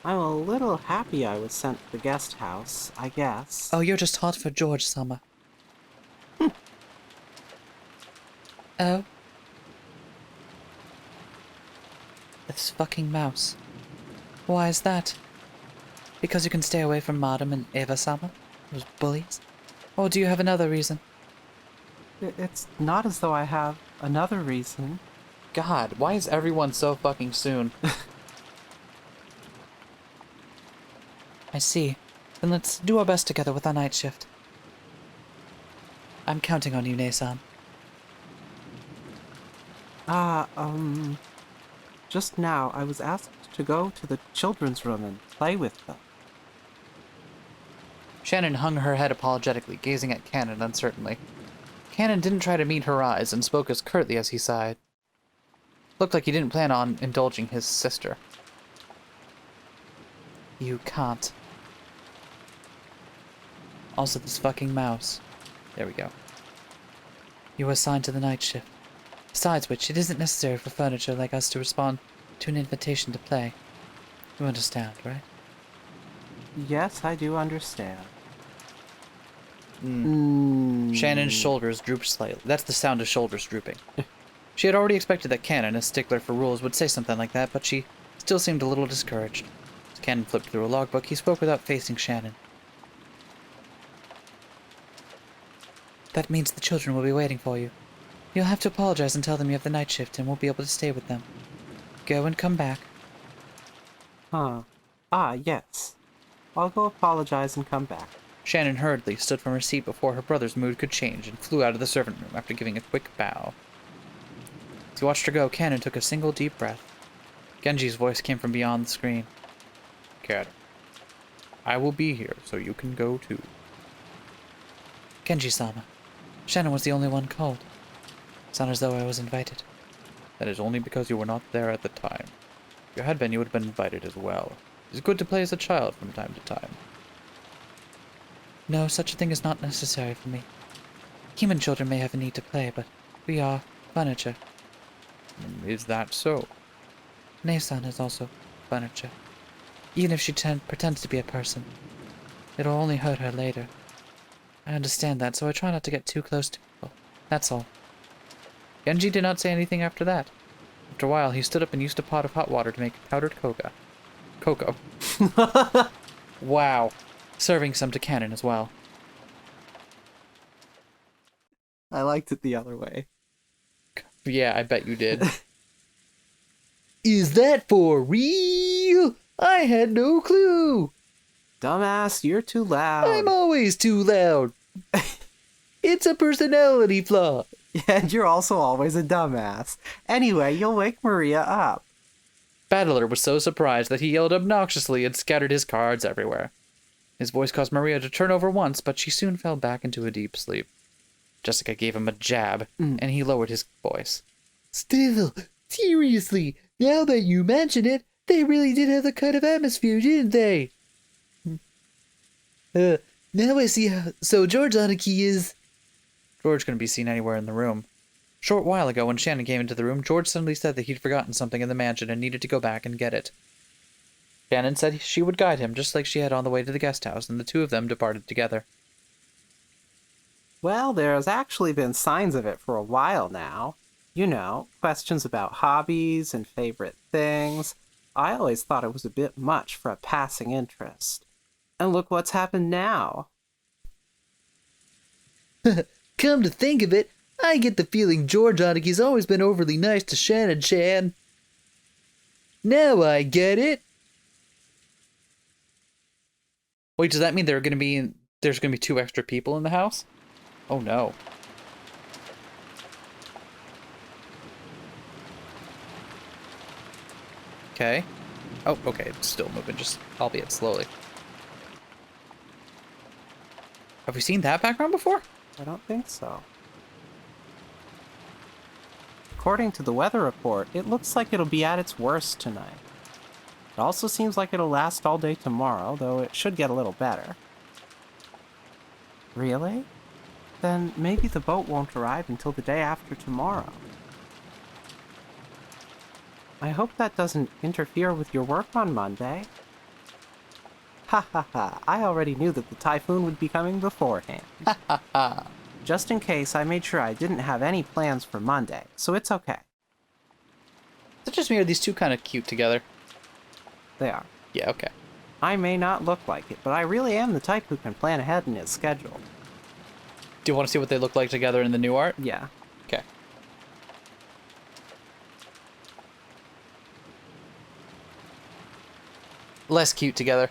I'm a little happy I was sent to the guest house, I guess. Oh, you're just hot for George-sama. Oh? This fucking mouse. Why is that? Because you can stay away from Madam and Eva-sama? Those bullies? Or do you have another reason? It's not as though I have another reason. God, why is everyone so fucking soon? I see. Then let's do our best together with our night shift. I'm counting on you, Nae-san. Just now, I was asked to go to the children's room and play with them. Shannon hung her head apologetically, gazing at Cannon uncertainly. Cannon didn't try to meet her eyes and spoke as curtly as he sighed. Looked like he didn't plan on indulging his sister. You can't. Also, this fucking mouse. There we go. You were assigned to the night shift. Besides which, it isn't necessary for furniture like us to respond to an invitation to play. You understand, right? Yes, I do understand. Shannon's shoulders drooped slightly. That's the sound of shoulders drooping. She had already expected that Cannon, a stickler for rules, would say something like that, but she still seemed a little discouraged. As Cannon flipped through a logbook, he spoke without facing Shannon. That means the children will be waiting for you. You'll have to apologize and tell them you have the night shift and won't be able to stay with them. Go and come back. Huh. Ah, yes. I'll go apologize and come back. Shannon hurriedly stood from her seat before her brother's mood could change and flew out of the servant room after giving a quick bow. As he watched her go, Cannon took a single deep breath. Genji's voice came from beyond the screen. Cat, I will be here, so you can go too. Genji-sama, Shannon was the only one called. It's not as though I was invited. That is only because you were not there at the time. If you had been, you would have been invited as well. It is good to play as a child from time to time. No, such a thing is not necessary for me. Human children may have a need to play, but we are furniture. Is that so? Nei-san is also furniture. Even if she pretends to be a person, it'll only hurt her later. I understand that, so I try not to get too close to people. That's all. Genji did not say anything after that. After a while, he stood up and used a pot of hot water to make powdered cocoa. Wow. Serving some to Cannon as well. I liked it the other way. Yeah, I bet you did. Is that for real? I had no clue. Dumbass, you're too loud. I'm always too loud. It's a personality flaw. And you're also always a dumbass. Anyway, you'll wake Maria up. Battler was so surprised that he yelled obnoxiously and scattered his cards everywhere. His voice caused Maria to turn over once, but she soon fell back into a deep sleep. Jessica gave him a jab, and he lowered his voice. Still, seriously, now that you mention it, they really did have the kind of atmosphere, didn't they? Now I see how... So George Aniki is... George couldn't be seen anywhere in the room. A short while ago, when Shannon came into the room, George suddenly said that he'd forgotten something in the mansion and needed to go back and get it. Shannon said she would guide him, just like she had on the way to the guest house, and the two of them departed together. Well, there's actually been signs of it for a while now. You know, questions about hobbies and favorite things. I always thought it was a bit much for a passing interest. And look what's happened now. Come to think of it, I get the feeling George Oniki's always been overly nice to Shannon-chan. Now I get it. Wait, does that mean there's going to be 2 extra people in the house? Oh no. Okay. Oh, okay, it's still moving, just albeit slowly. Have we seen that background before? I don't think so. According to the weather report, it looks like it'll be at its worst tonight. It also seems like it'll last all day tomorrow, though it should get a little better. Really? Then maybe the boat won't arrive until the day after tomorrow. I hope that doesn't interfere with your work on Monday. Ha ha ha, I already knew that the typhoon would be coming beforehand. Ha ha ha. Just in case, I made sure I didn't have any plans for Monday, so it's okay. Is it just me or are these two kind of cute together? They are. Yeah, okay. I may not look like it, but I really am the type who can plan ahead in his schedule. Do you want to see what they look like together in the new art? Yeah. Okay. Less cute together.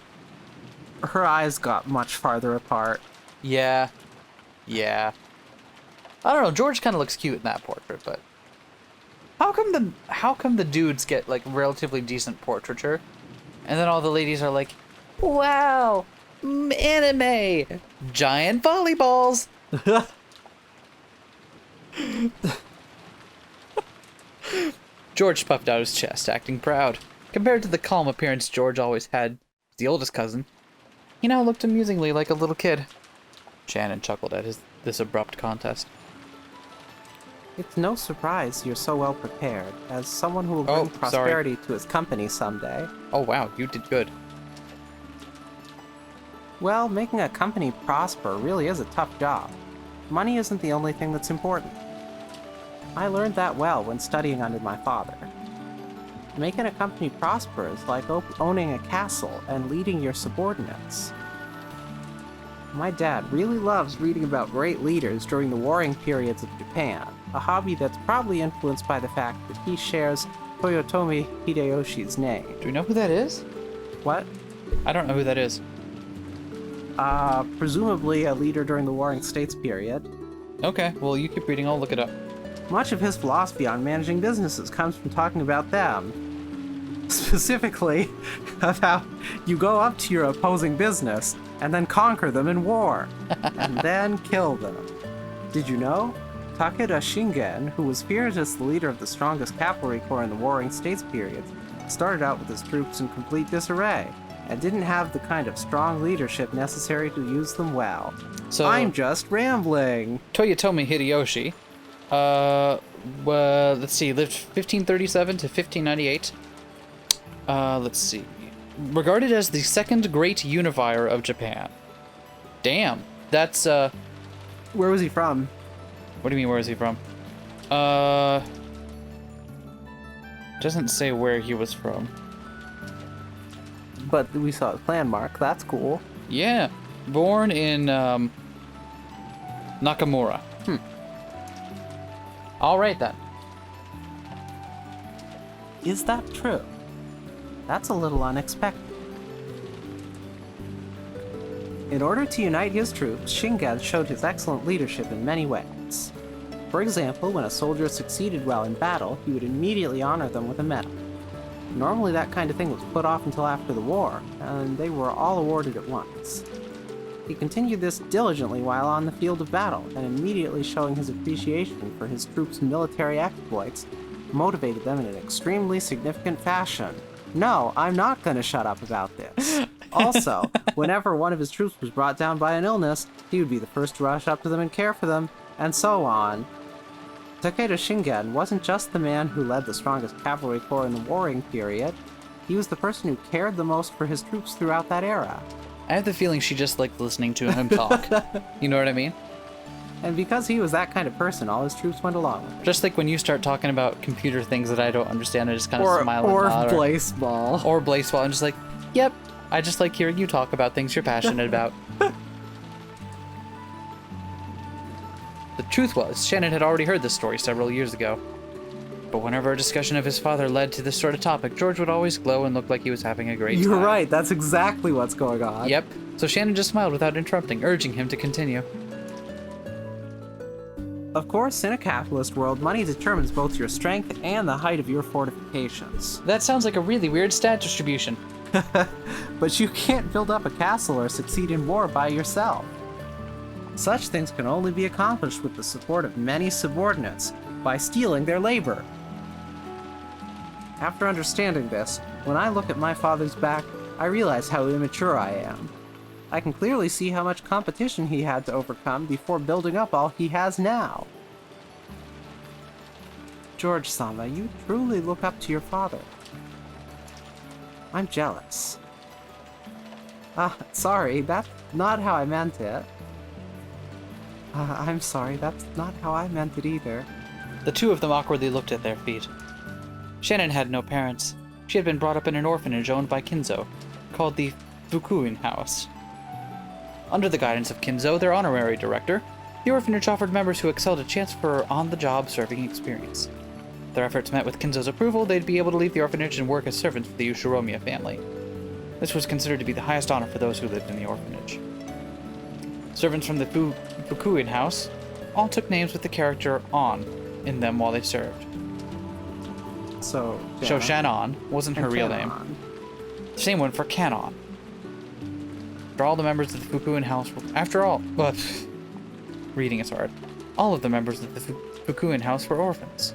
Her eyes got much farther apart. Yeah. Yeah. I don't know, George kind of looks cute in that portrait, but... How how come the dudes get like relatively decent portraiture, and then all the ladies are like, wow, anime, giant volleyballs. George puffed out his chest, acting proud. Compared to the calm appearance George always had, the oldest cousin, he now looked amusingly like a little kid. Shannon chuckled at this abrupt contest. It's no surprise you're so well prepared, as someone who will bring prosperity to his company someday. Oh wow, you did good. Well, making a company prosper really is a tough job. Money isn't the only thing that's important. I learned that well when studying under my father. Making a company prosper is like owning a castle and leading your subordinates. My dad really loves reading about great leaders during the warring periods of Japan, a hobby that's probably influenced by the fact that he shares Toyotomi Hideyoshi's name. Do we know who that is? What? I don't know who that is. Presumably a leader during the Warring States period. Okay, well you keep reading, I'll look it up. Much of his philosophy on managing businesses comes from talking about them. Specifically, about you go up to your opposing business and then conquer them in war, and then kill them. Did you know? Takeda Shingen, who was feared as the leader of the strongest cavalry corps in the Warring States period, started out with his troops in complete disarray, and didn't have the kind of strong leadership necessary to use them well. So I'm just rambling. Toyotomi Hideyoshi, let's see, lived 1537 to 1598. Let's see. Regarded as the second great unifier of Japan. Damn, that's, Where was he from? what do you mean, where is he from? Doesn't say where he was from. But we saw his landmark, that's cool. Yeah, born in, Nakamura. Alright then. Is that true? That's a little unexpected. In order to unite his troops, Shingen showed his excellent leadership in many ways. For example, when a soldier succeeded well in battle, he would immediately honor them with a medal. Normally that kind of thing was put off until after the war, and they were all awarded at once. He continued this diligently while on the field of battle, and immediately showing his appreciation for his troops' military exploits, motivated them in an extremely significant fashion. No, I'm not going to shut up about this. Also, whenever one of his troops was brought down by an illness, he would be the first to rush up to them and care for them, and so on. Takeda Shingen wasn't just the man who led the strongest cavalry corps in the warring period, he was the person who cared the most for his troops throughout that era. I have the feeling she just liked listening to him talk. You know what I mean? And because he was that kind of person, all his troops went along with it. Just like when you start talking about computer things that I don't understand, I just kind of smile and nod. Or Blaseball. Or Blaseball. I'm just like, yep, I just like hearing you talk about things you're passionate about. The truth was, Shannon had already heard this story several years ago. But whenever a discussion of his father led to this sort of topic, George would always glow and look like he was having a great time. You're right, that's exactly what's going on. Yep, so Shannon just smiled without interrupting, urging him to continue. Of course, in a capitalist world, money determines both your strength and the height of your fortifications. That sounds like a really weird stat distribution. But you can't build up a castle or succeed in war by yourself. Such things can only be accomplished with the support of many subordinates, by stealing their labor. After understanding this, when I look at my father's back, I realize how immature I am. I can clearly see how much competition he had to overcome before building up all he has now. George-sama, you truly look up to your father. I'm jealous. Sorry, that's not how I meant it. I'm sorry, that's not how I meant it either. The two of them awkwardly looked at their feet. Shannon had no parents. She had been brought up in an orphanage owned by Kinzo, called the Fukuin House. Under the guidance of Kinzo, their honorary director, the orphanage offered members who excelled a chance for on-the-job serving experience. If their efforts met with Kinzo's approval, they'd be able to leave the orphanage and work as servants for the Ushiromiya family. This was considered to be the highest honor for those who lived in the orphanage. Servants from the Fukuin House all took names with the character on in them while they served. So Shannon wasn't her and real name. Canon. Same one for Canon. After all the members of the Fukuin house were... After all... Well, reading is hard. All of the members of the Fukuin house were orphans.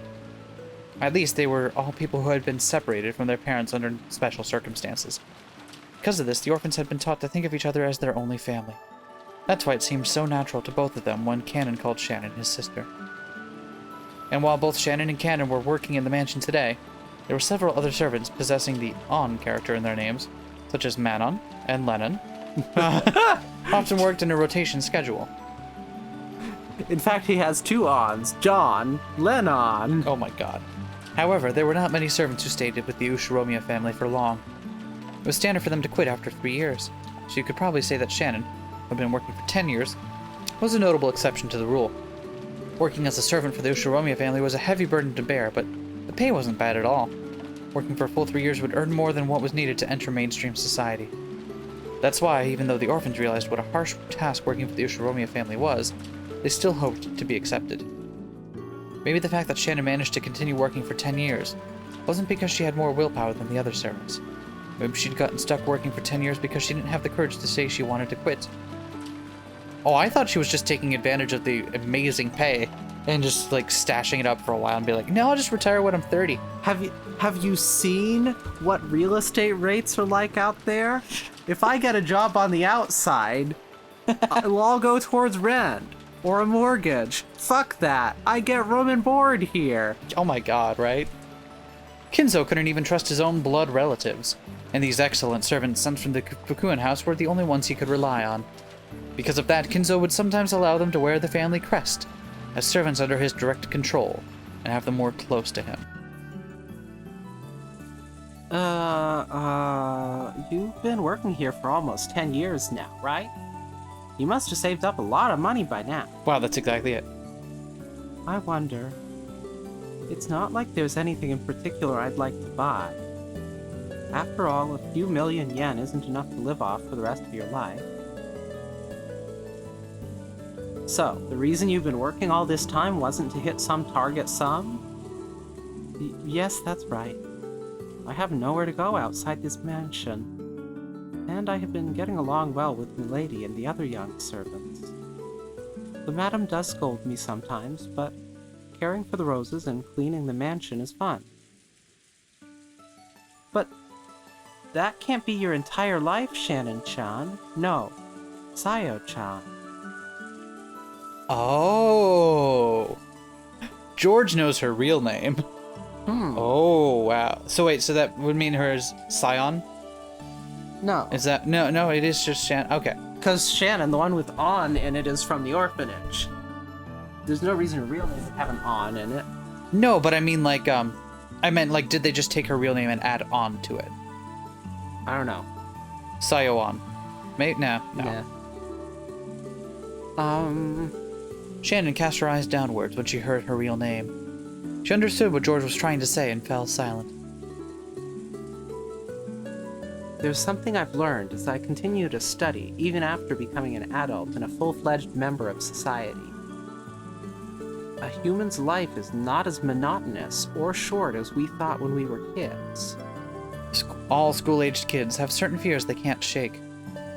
At least they were all people who had been separated from their parents under special circumstances. Because of this, the orphans had been taught to think of each other as their only family. That's why it seemed so natural to both of them when Canon called Shannon his sister. And while both Shannon and Canon were working in the mansion today, there were several other servants possessing the On character in their names, such as Manon and Lennon, often worked in a rotation schedule. In fact, he has 2 Ons, John, Lennon. Oh my god. However, there were not many servants who stayed with the Ushiromiya family for long. It was standard for them to quit after 3 years, so you could probably say that Shannon, who had been working for 10 years, was a notable exception to the rule. Working as a servant for the Ushiromiya family was a heavy burden to bear, but the pay wasn't bad at all. Working for a full 3 years would earn more than what was needed to enter mainstream society. That's why, even though the orphans realized what a harsh task working for the Ushiromiya family was, they still hoped to be accepted. Maybe the fact that Shannon managed to continue working for 10 years wasn't because she had more willpower than the other servants. Maybe she'd gotten stuck working for 10 years because she didn't have the courage to say she wanted to quit. Oh, I thought she was just taking advantage of the amazing pay and just like stashing it up for a while and be like, no, I'll just retire when I'm 30. Have you seen what real estate rates are like out there? If I get a job on the outside, it'll all go towards rent or a mortgage. Fuck that. I get room and board here. Oh my god, right? Kinzo couldn't even trust his own blood relatives, and these excellent servants sent from the Fukuin house were the only ones he could rely on. Because of that, Kinzo would sometimes allow them to wear the family crest, as servants under his direct control, and have them more close to him. You've been working here for almost 10 years now, right? You must have saved up a lot of money by now. Wow, that's exactly it. I wonder. It's not like there's anything in particular I'd like to buy. After all, a few million yen isn't enough to live off for the rest of your life. So, the reason you've been working all this time wasn't to hit some target sum? Yes, that's right. I have nowhere to go outside this mansion. And I have been getting along well with Milady and the other young servants. The madam does scold me sometimes, but caring for the roses and cleaning the mansion is fun. But that can't be your entire life, Shannon-chan. No, Sayo-chan. Oh. George knows her real name. Oh, wow. So wait, so that would mean her is Sion? No. Is that... No, it is just Shannon. Okay. Because Shannon, the one with on in it, is from the orphanage. There's no reason her real name would have an on in it. No, but I mean, like, I meant, like, did they just take her real name and add on to it? I don't know. Sayo-on. No. Yeah. Shannon cast her eyes downwards when she heard her real name. She understood what George was trying to say and fell silent. There's something I've learned as I continue to study, even after becoming an adult and a full-fledged member of society. A human's life is not as monotonous or short as we thought when we were kids. All school-aged kids have certain fears they can't shake.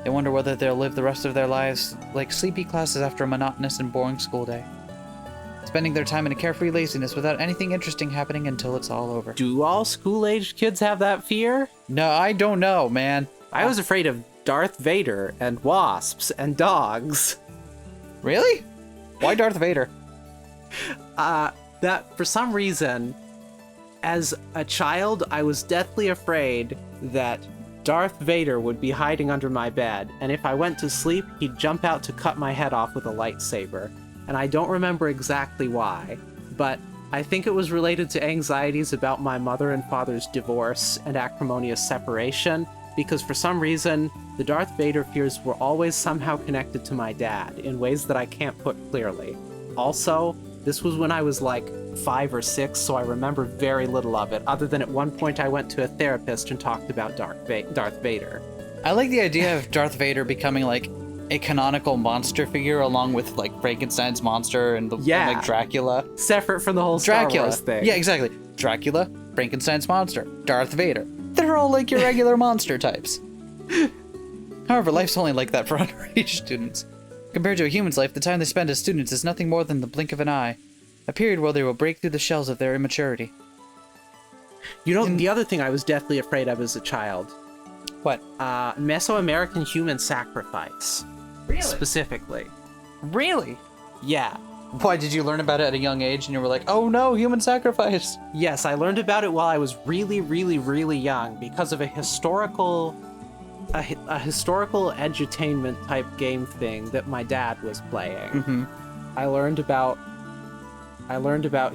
They wonder whether they'll live the rest of their lives like sleepy classes after a monotonous and boring school day, spending their time in a carefree laziness without anything interesting happening until it's all over. Do all school-aged kids have that fear? No, I don't know, man. I was afraid of Darth Vader and wasps and dogs. Really? Why Darth Vader? That for some reason, as a child, I was deathly afraid that Darth Vader would be hiding under my bed, and if I went to sleep, he'd jump out to cut my head off with a lightsaber. And I don't remember exactly why, but I think it was related to anxieties about my mother and father's divorce and acrimonious separation, because for some reason, the Darth Vader fears were always somehow connected to my dad in ways that I can't put clearly. Also, this was when I was like 5 or 6, so I remember very little of it, other than at one point I went to a therapist and talked about Darth Vader. I like the idea of Darth Vader becoming like a canonical monster figure along with like Frankenstein's monster and and, like Dracula. Separate from the whole Star Wars thing. Yeah, exactly. Dracula, Frankenstein's monster, Darth Vader. They're all like your regular monster types. However, life's only like that for underage students. Compared to a human's life, the time they spend as students is nothing more than the blink of an eye. A period where they will break through the shells of their immaturity. You know, the other thing I was deathly afraid of as a child. What? Mesoamerican human sacrifice. Really? Specifically. Really? Yeah. Why, did you learn about it at a young age and you were like, oh no, human sacrifice? Yes, I learned about it while I was really, really, really young because of a historical edutainment type game thing that my dad was playing. Mm-hmm. I learned about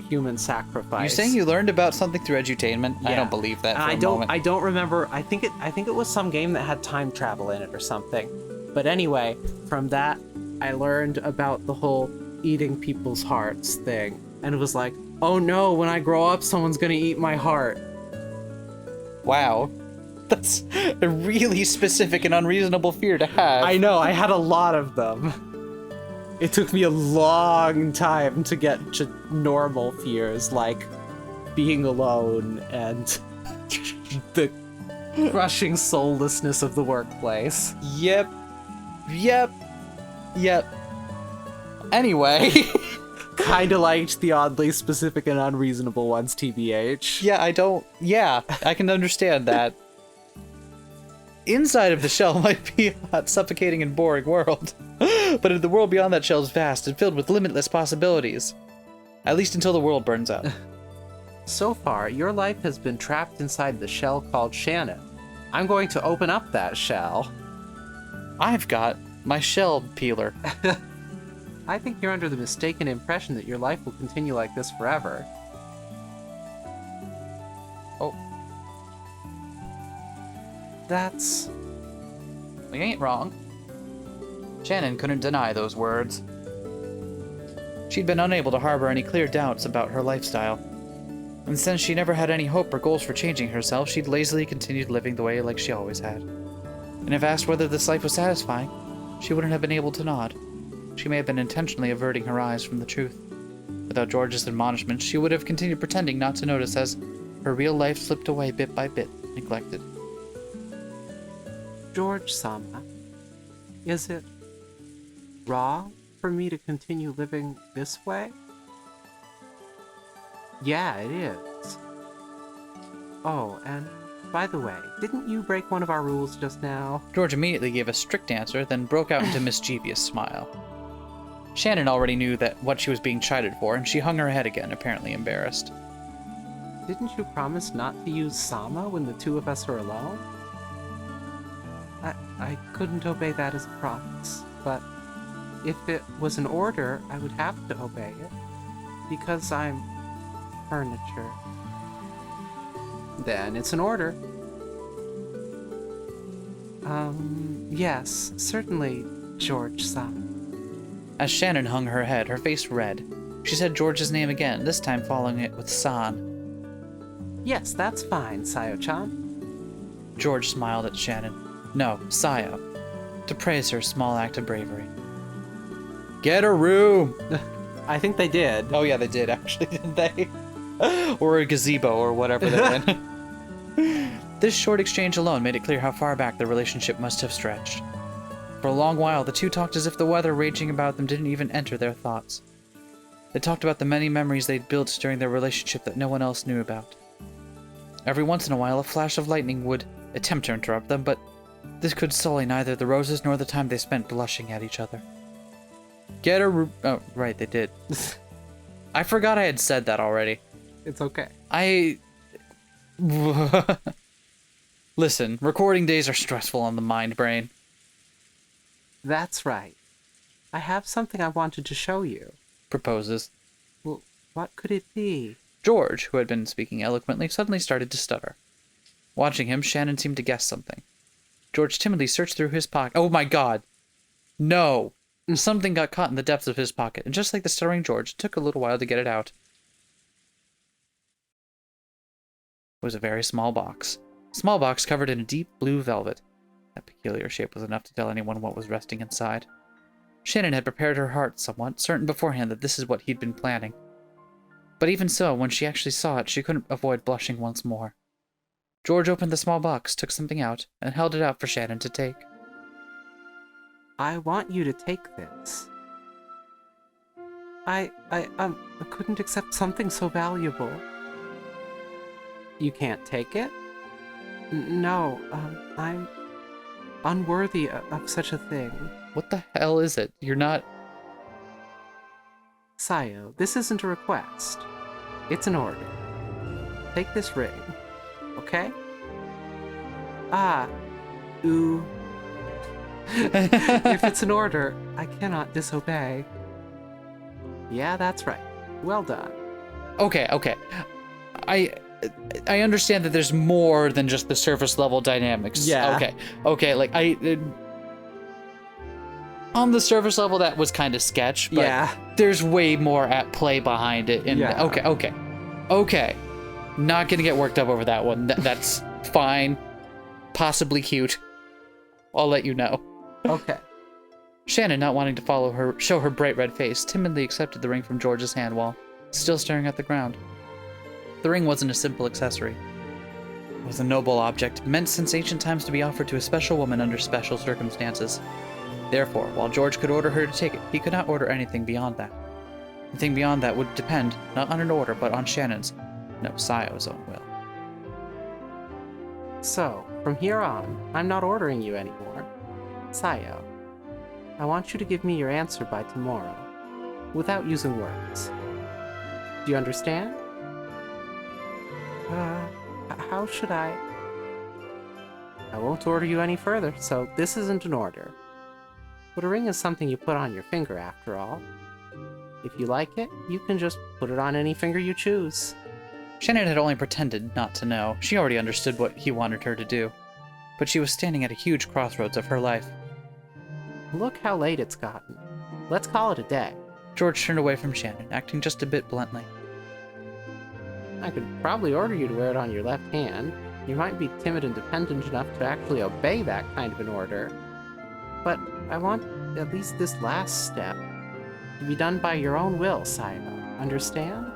human sacrifice. You saying you learned about something through edutainment? Yeah. I don't believe that for I a moment. I don't remember. I think it was some game that had time travel in it or something. But anyway, from that I learned about the whole eating people's hearts thing. And it was like, oh no, when I grow up someone's gonna eat my heart. Wow. That's a really specific and unreasonable fear to have. I know, I had a lot of them. It took me a long time to get to normal fears, like being alone and the crushing soullessness of the workplace. Yep. Anyway. Kinda liked the oddly specific and unreasonable ones, TBH. Yeah, I can understand that. Inside of the shell might be a hot, suffocating, and boring world. But the world beyond that shell is vast and filled with limitless possibilities. At least until the world burns out. So far, your life has been trapped inside the shell called Shannon. I'm going to open up that shell. I've got my shell peeler. I think you're under the mistaken impression that your life will continue like this forever. Oh. That's... We ain't wrong. Shannon couldn't deny those words. She'd been unable to harbor any clear doubts about her lifestyle. And since she never had any hope or goals for changing herself, she'd lazily continued living the way like she always had. And if asked whether this life was satisfying, she wouldn't have been able to nod. She may have been intentionally averting her eyes from the truth. Without George's admonishment, she would have continued pretending not to notice as her real life slipped away bit by bit, neglected. George-sama, is it wrong for me to continue living this way? Yeah, it is. Oh, and by the way, didn't you break one of our rules just now? George immediately gave a strict answer, then broke out into a mischievous smile. Shannon already knew that what she was being chided for, and she hung her head again, apparently embarrassed. Didn't you promise not to use Sama when the two of us are alone? I couldn't obey that as a promise, but if it was an order, I would have to obey it, because I'm furniture. Then it's an order. Yes, certainly, George-sama. As Shannon hung her head, her face red, she said George's name again, this time following it with San. Yes, that's fine, Sayo-chan. George smiled at Shannon. No, Sayo. To praise her small act of bravery. Get a room! I think they did. Oh yeah, they did actually, didn't they? Or a gazebo, or whatever they're in. This short exchange alone made it clear how far back their relationship must have stretched. For a long while, the two talked as if the weather raging about them didn't even enter their thoughts. They talked about the many memories they'd built during their relationship that no one else knew about. Every once in a while, a flash of lightning would attempt to interrupt them, but this could sully neither the roses nor the time they spent blushing at each other. Oh, right, they did. I forgot I had said that already. It's okay. Listen, recording days are stressful on the mind brain. That's right. I have something I wanted to show you. Proposes. Well, what could it be? George, who had been speaking eloquently, suddenly started to stutter. Watching him, Shannon seemed to guess something. George timidly searched through his pocket. Oh my god! No! Something got caught in the depths of his pocket, and just like the stuttering George, it took a little while to get it out. It was a very small box. A small box covered in a deep blue velvet. That peculiar shape was enough to tell anyone what was resting inside. Shannon had prepared her heart somewhat, certain beforehand that this is what he'd been planning. But even so, when she actually saw it, she couldn't avoid blushing once more. George opened the small box, took something out, and held it out for Shannon to take. I want you to take this. I couldn't accept something so valuable. You can't take it? No, I'm unworthy of such a thing. What the hell is it? You're not... Sayo, this isn't a request. It's an order. Take this ring, okay? Ooh. If it's an order, I cannot disobey. Yeah, that's right. Well done. Okay. I understand that there's more than just the surface level dynamics. Yeah. Okay, like, on the surface level, that was kind of sketch, but Yeah. there's way more at play behind it. And Yeah. Okay. Not gonna get worked up over that one. That's fine. Possibly cute. I'll let you know. Okay. Shannon, not wanting to show her bright red face, timidly accepted the ring from George's hand while still staring at the ground. The ring wasn't a simple accessory. It was a noble object, meant since ancient times to be offered to a special woman under special circumstances. Therefore, while George could order her to take it, he could not order anything beyond that. Anything beyond that would depend, not on an order, but on Shannon's, no, Sayo's own will. So, from here on, I'm not ordering you anymore. Sayo, I want you to give me your answer by tomorrow, without using words. Do you understand? How should I won't order you any further, so this isn't an order. But a ring is something you put on your finger, after all. If you like it, you can just put it on any finger you choose. Shannon had only pretended not to know. She already understood what he wanted her to do. But she was standing at a huge crossroads of her life. Look how late it's gotten. Let's call it a day. George turned away from Shannon, acting just a bit bluntly. I could probably order you to wear it on your left hand. You might be timid and dependent enough to actually obey that kind of an order. But I want at least this last step to be done by your own will, Sayo. Understand?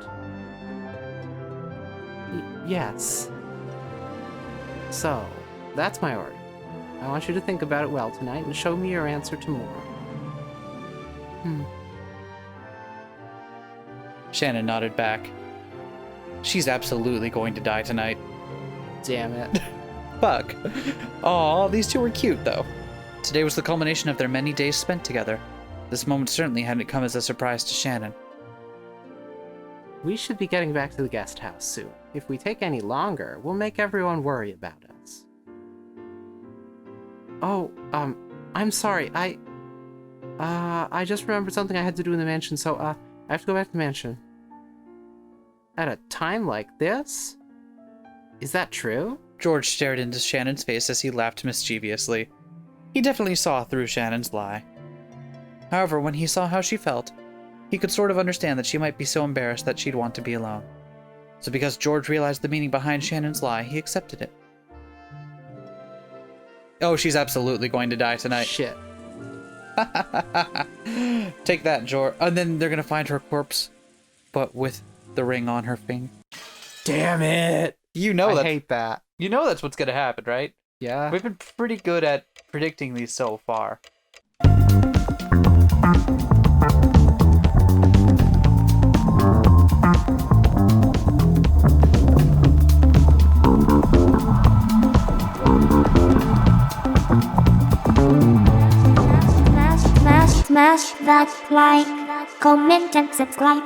Yes. So, that's my order. I want you to think about it well tonight and show me your answer tomorrow. Shannon nodded back. She's absolutely going to die tonight. Damn it. Fuck. Aw, these two were cute, though. Today was the culmination of their many days spent together. This moment certainly hadn't come as a surprise to Shannon. We should be getting back to the guest house soon. If we take any longer, we'll make everyone worry about us. Oh, I'm sorry. I just remembered something I had to do in the mansion, so, I have to go back to the mansion. At a time like this? Is that true? George stared into Shannon's face as he laughed mischievously. He definitely saw through Shannon's lie. However, when he saw how she felt, he could sort of understand that she might be so embarrassed that she'd want to be alone. So because George realized the meaning behind Shannon's lie, he accepted it. Oh, she's absolutely going to die tonight. Shit. Take that, George. And then they're going to find her corpse, but with the ring on her finger. Damn it! You know I hate that. You know that's what's going to happen, right? Yeah. We've been pretty good at predicting these so far. Smash that like, comment and subscribe.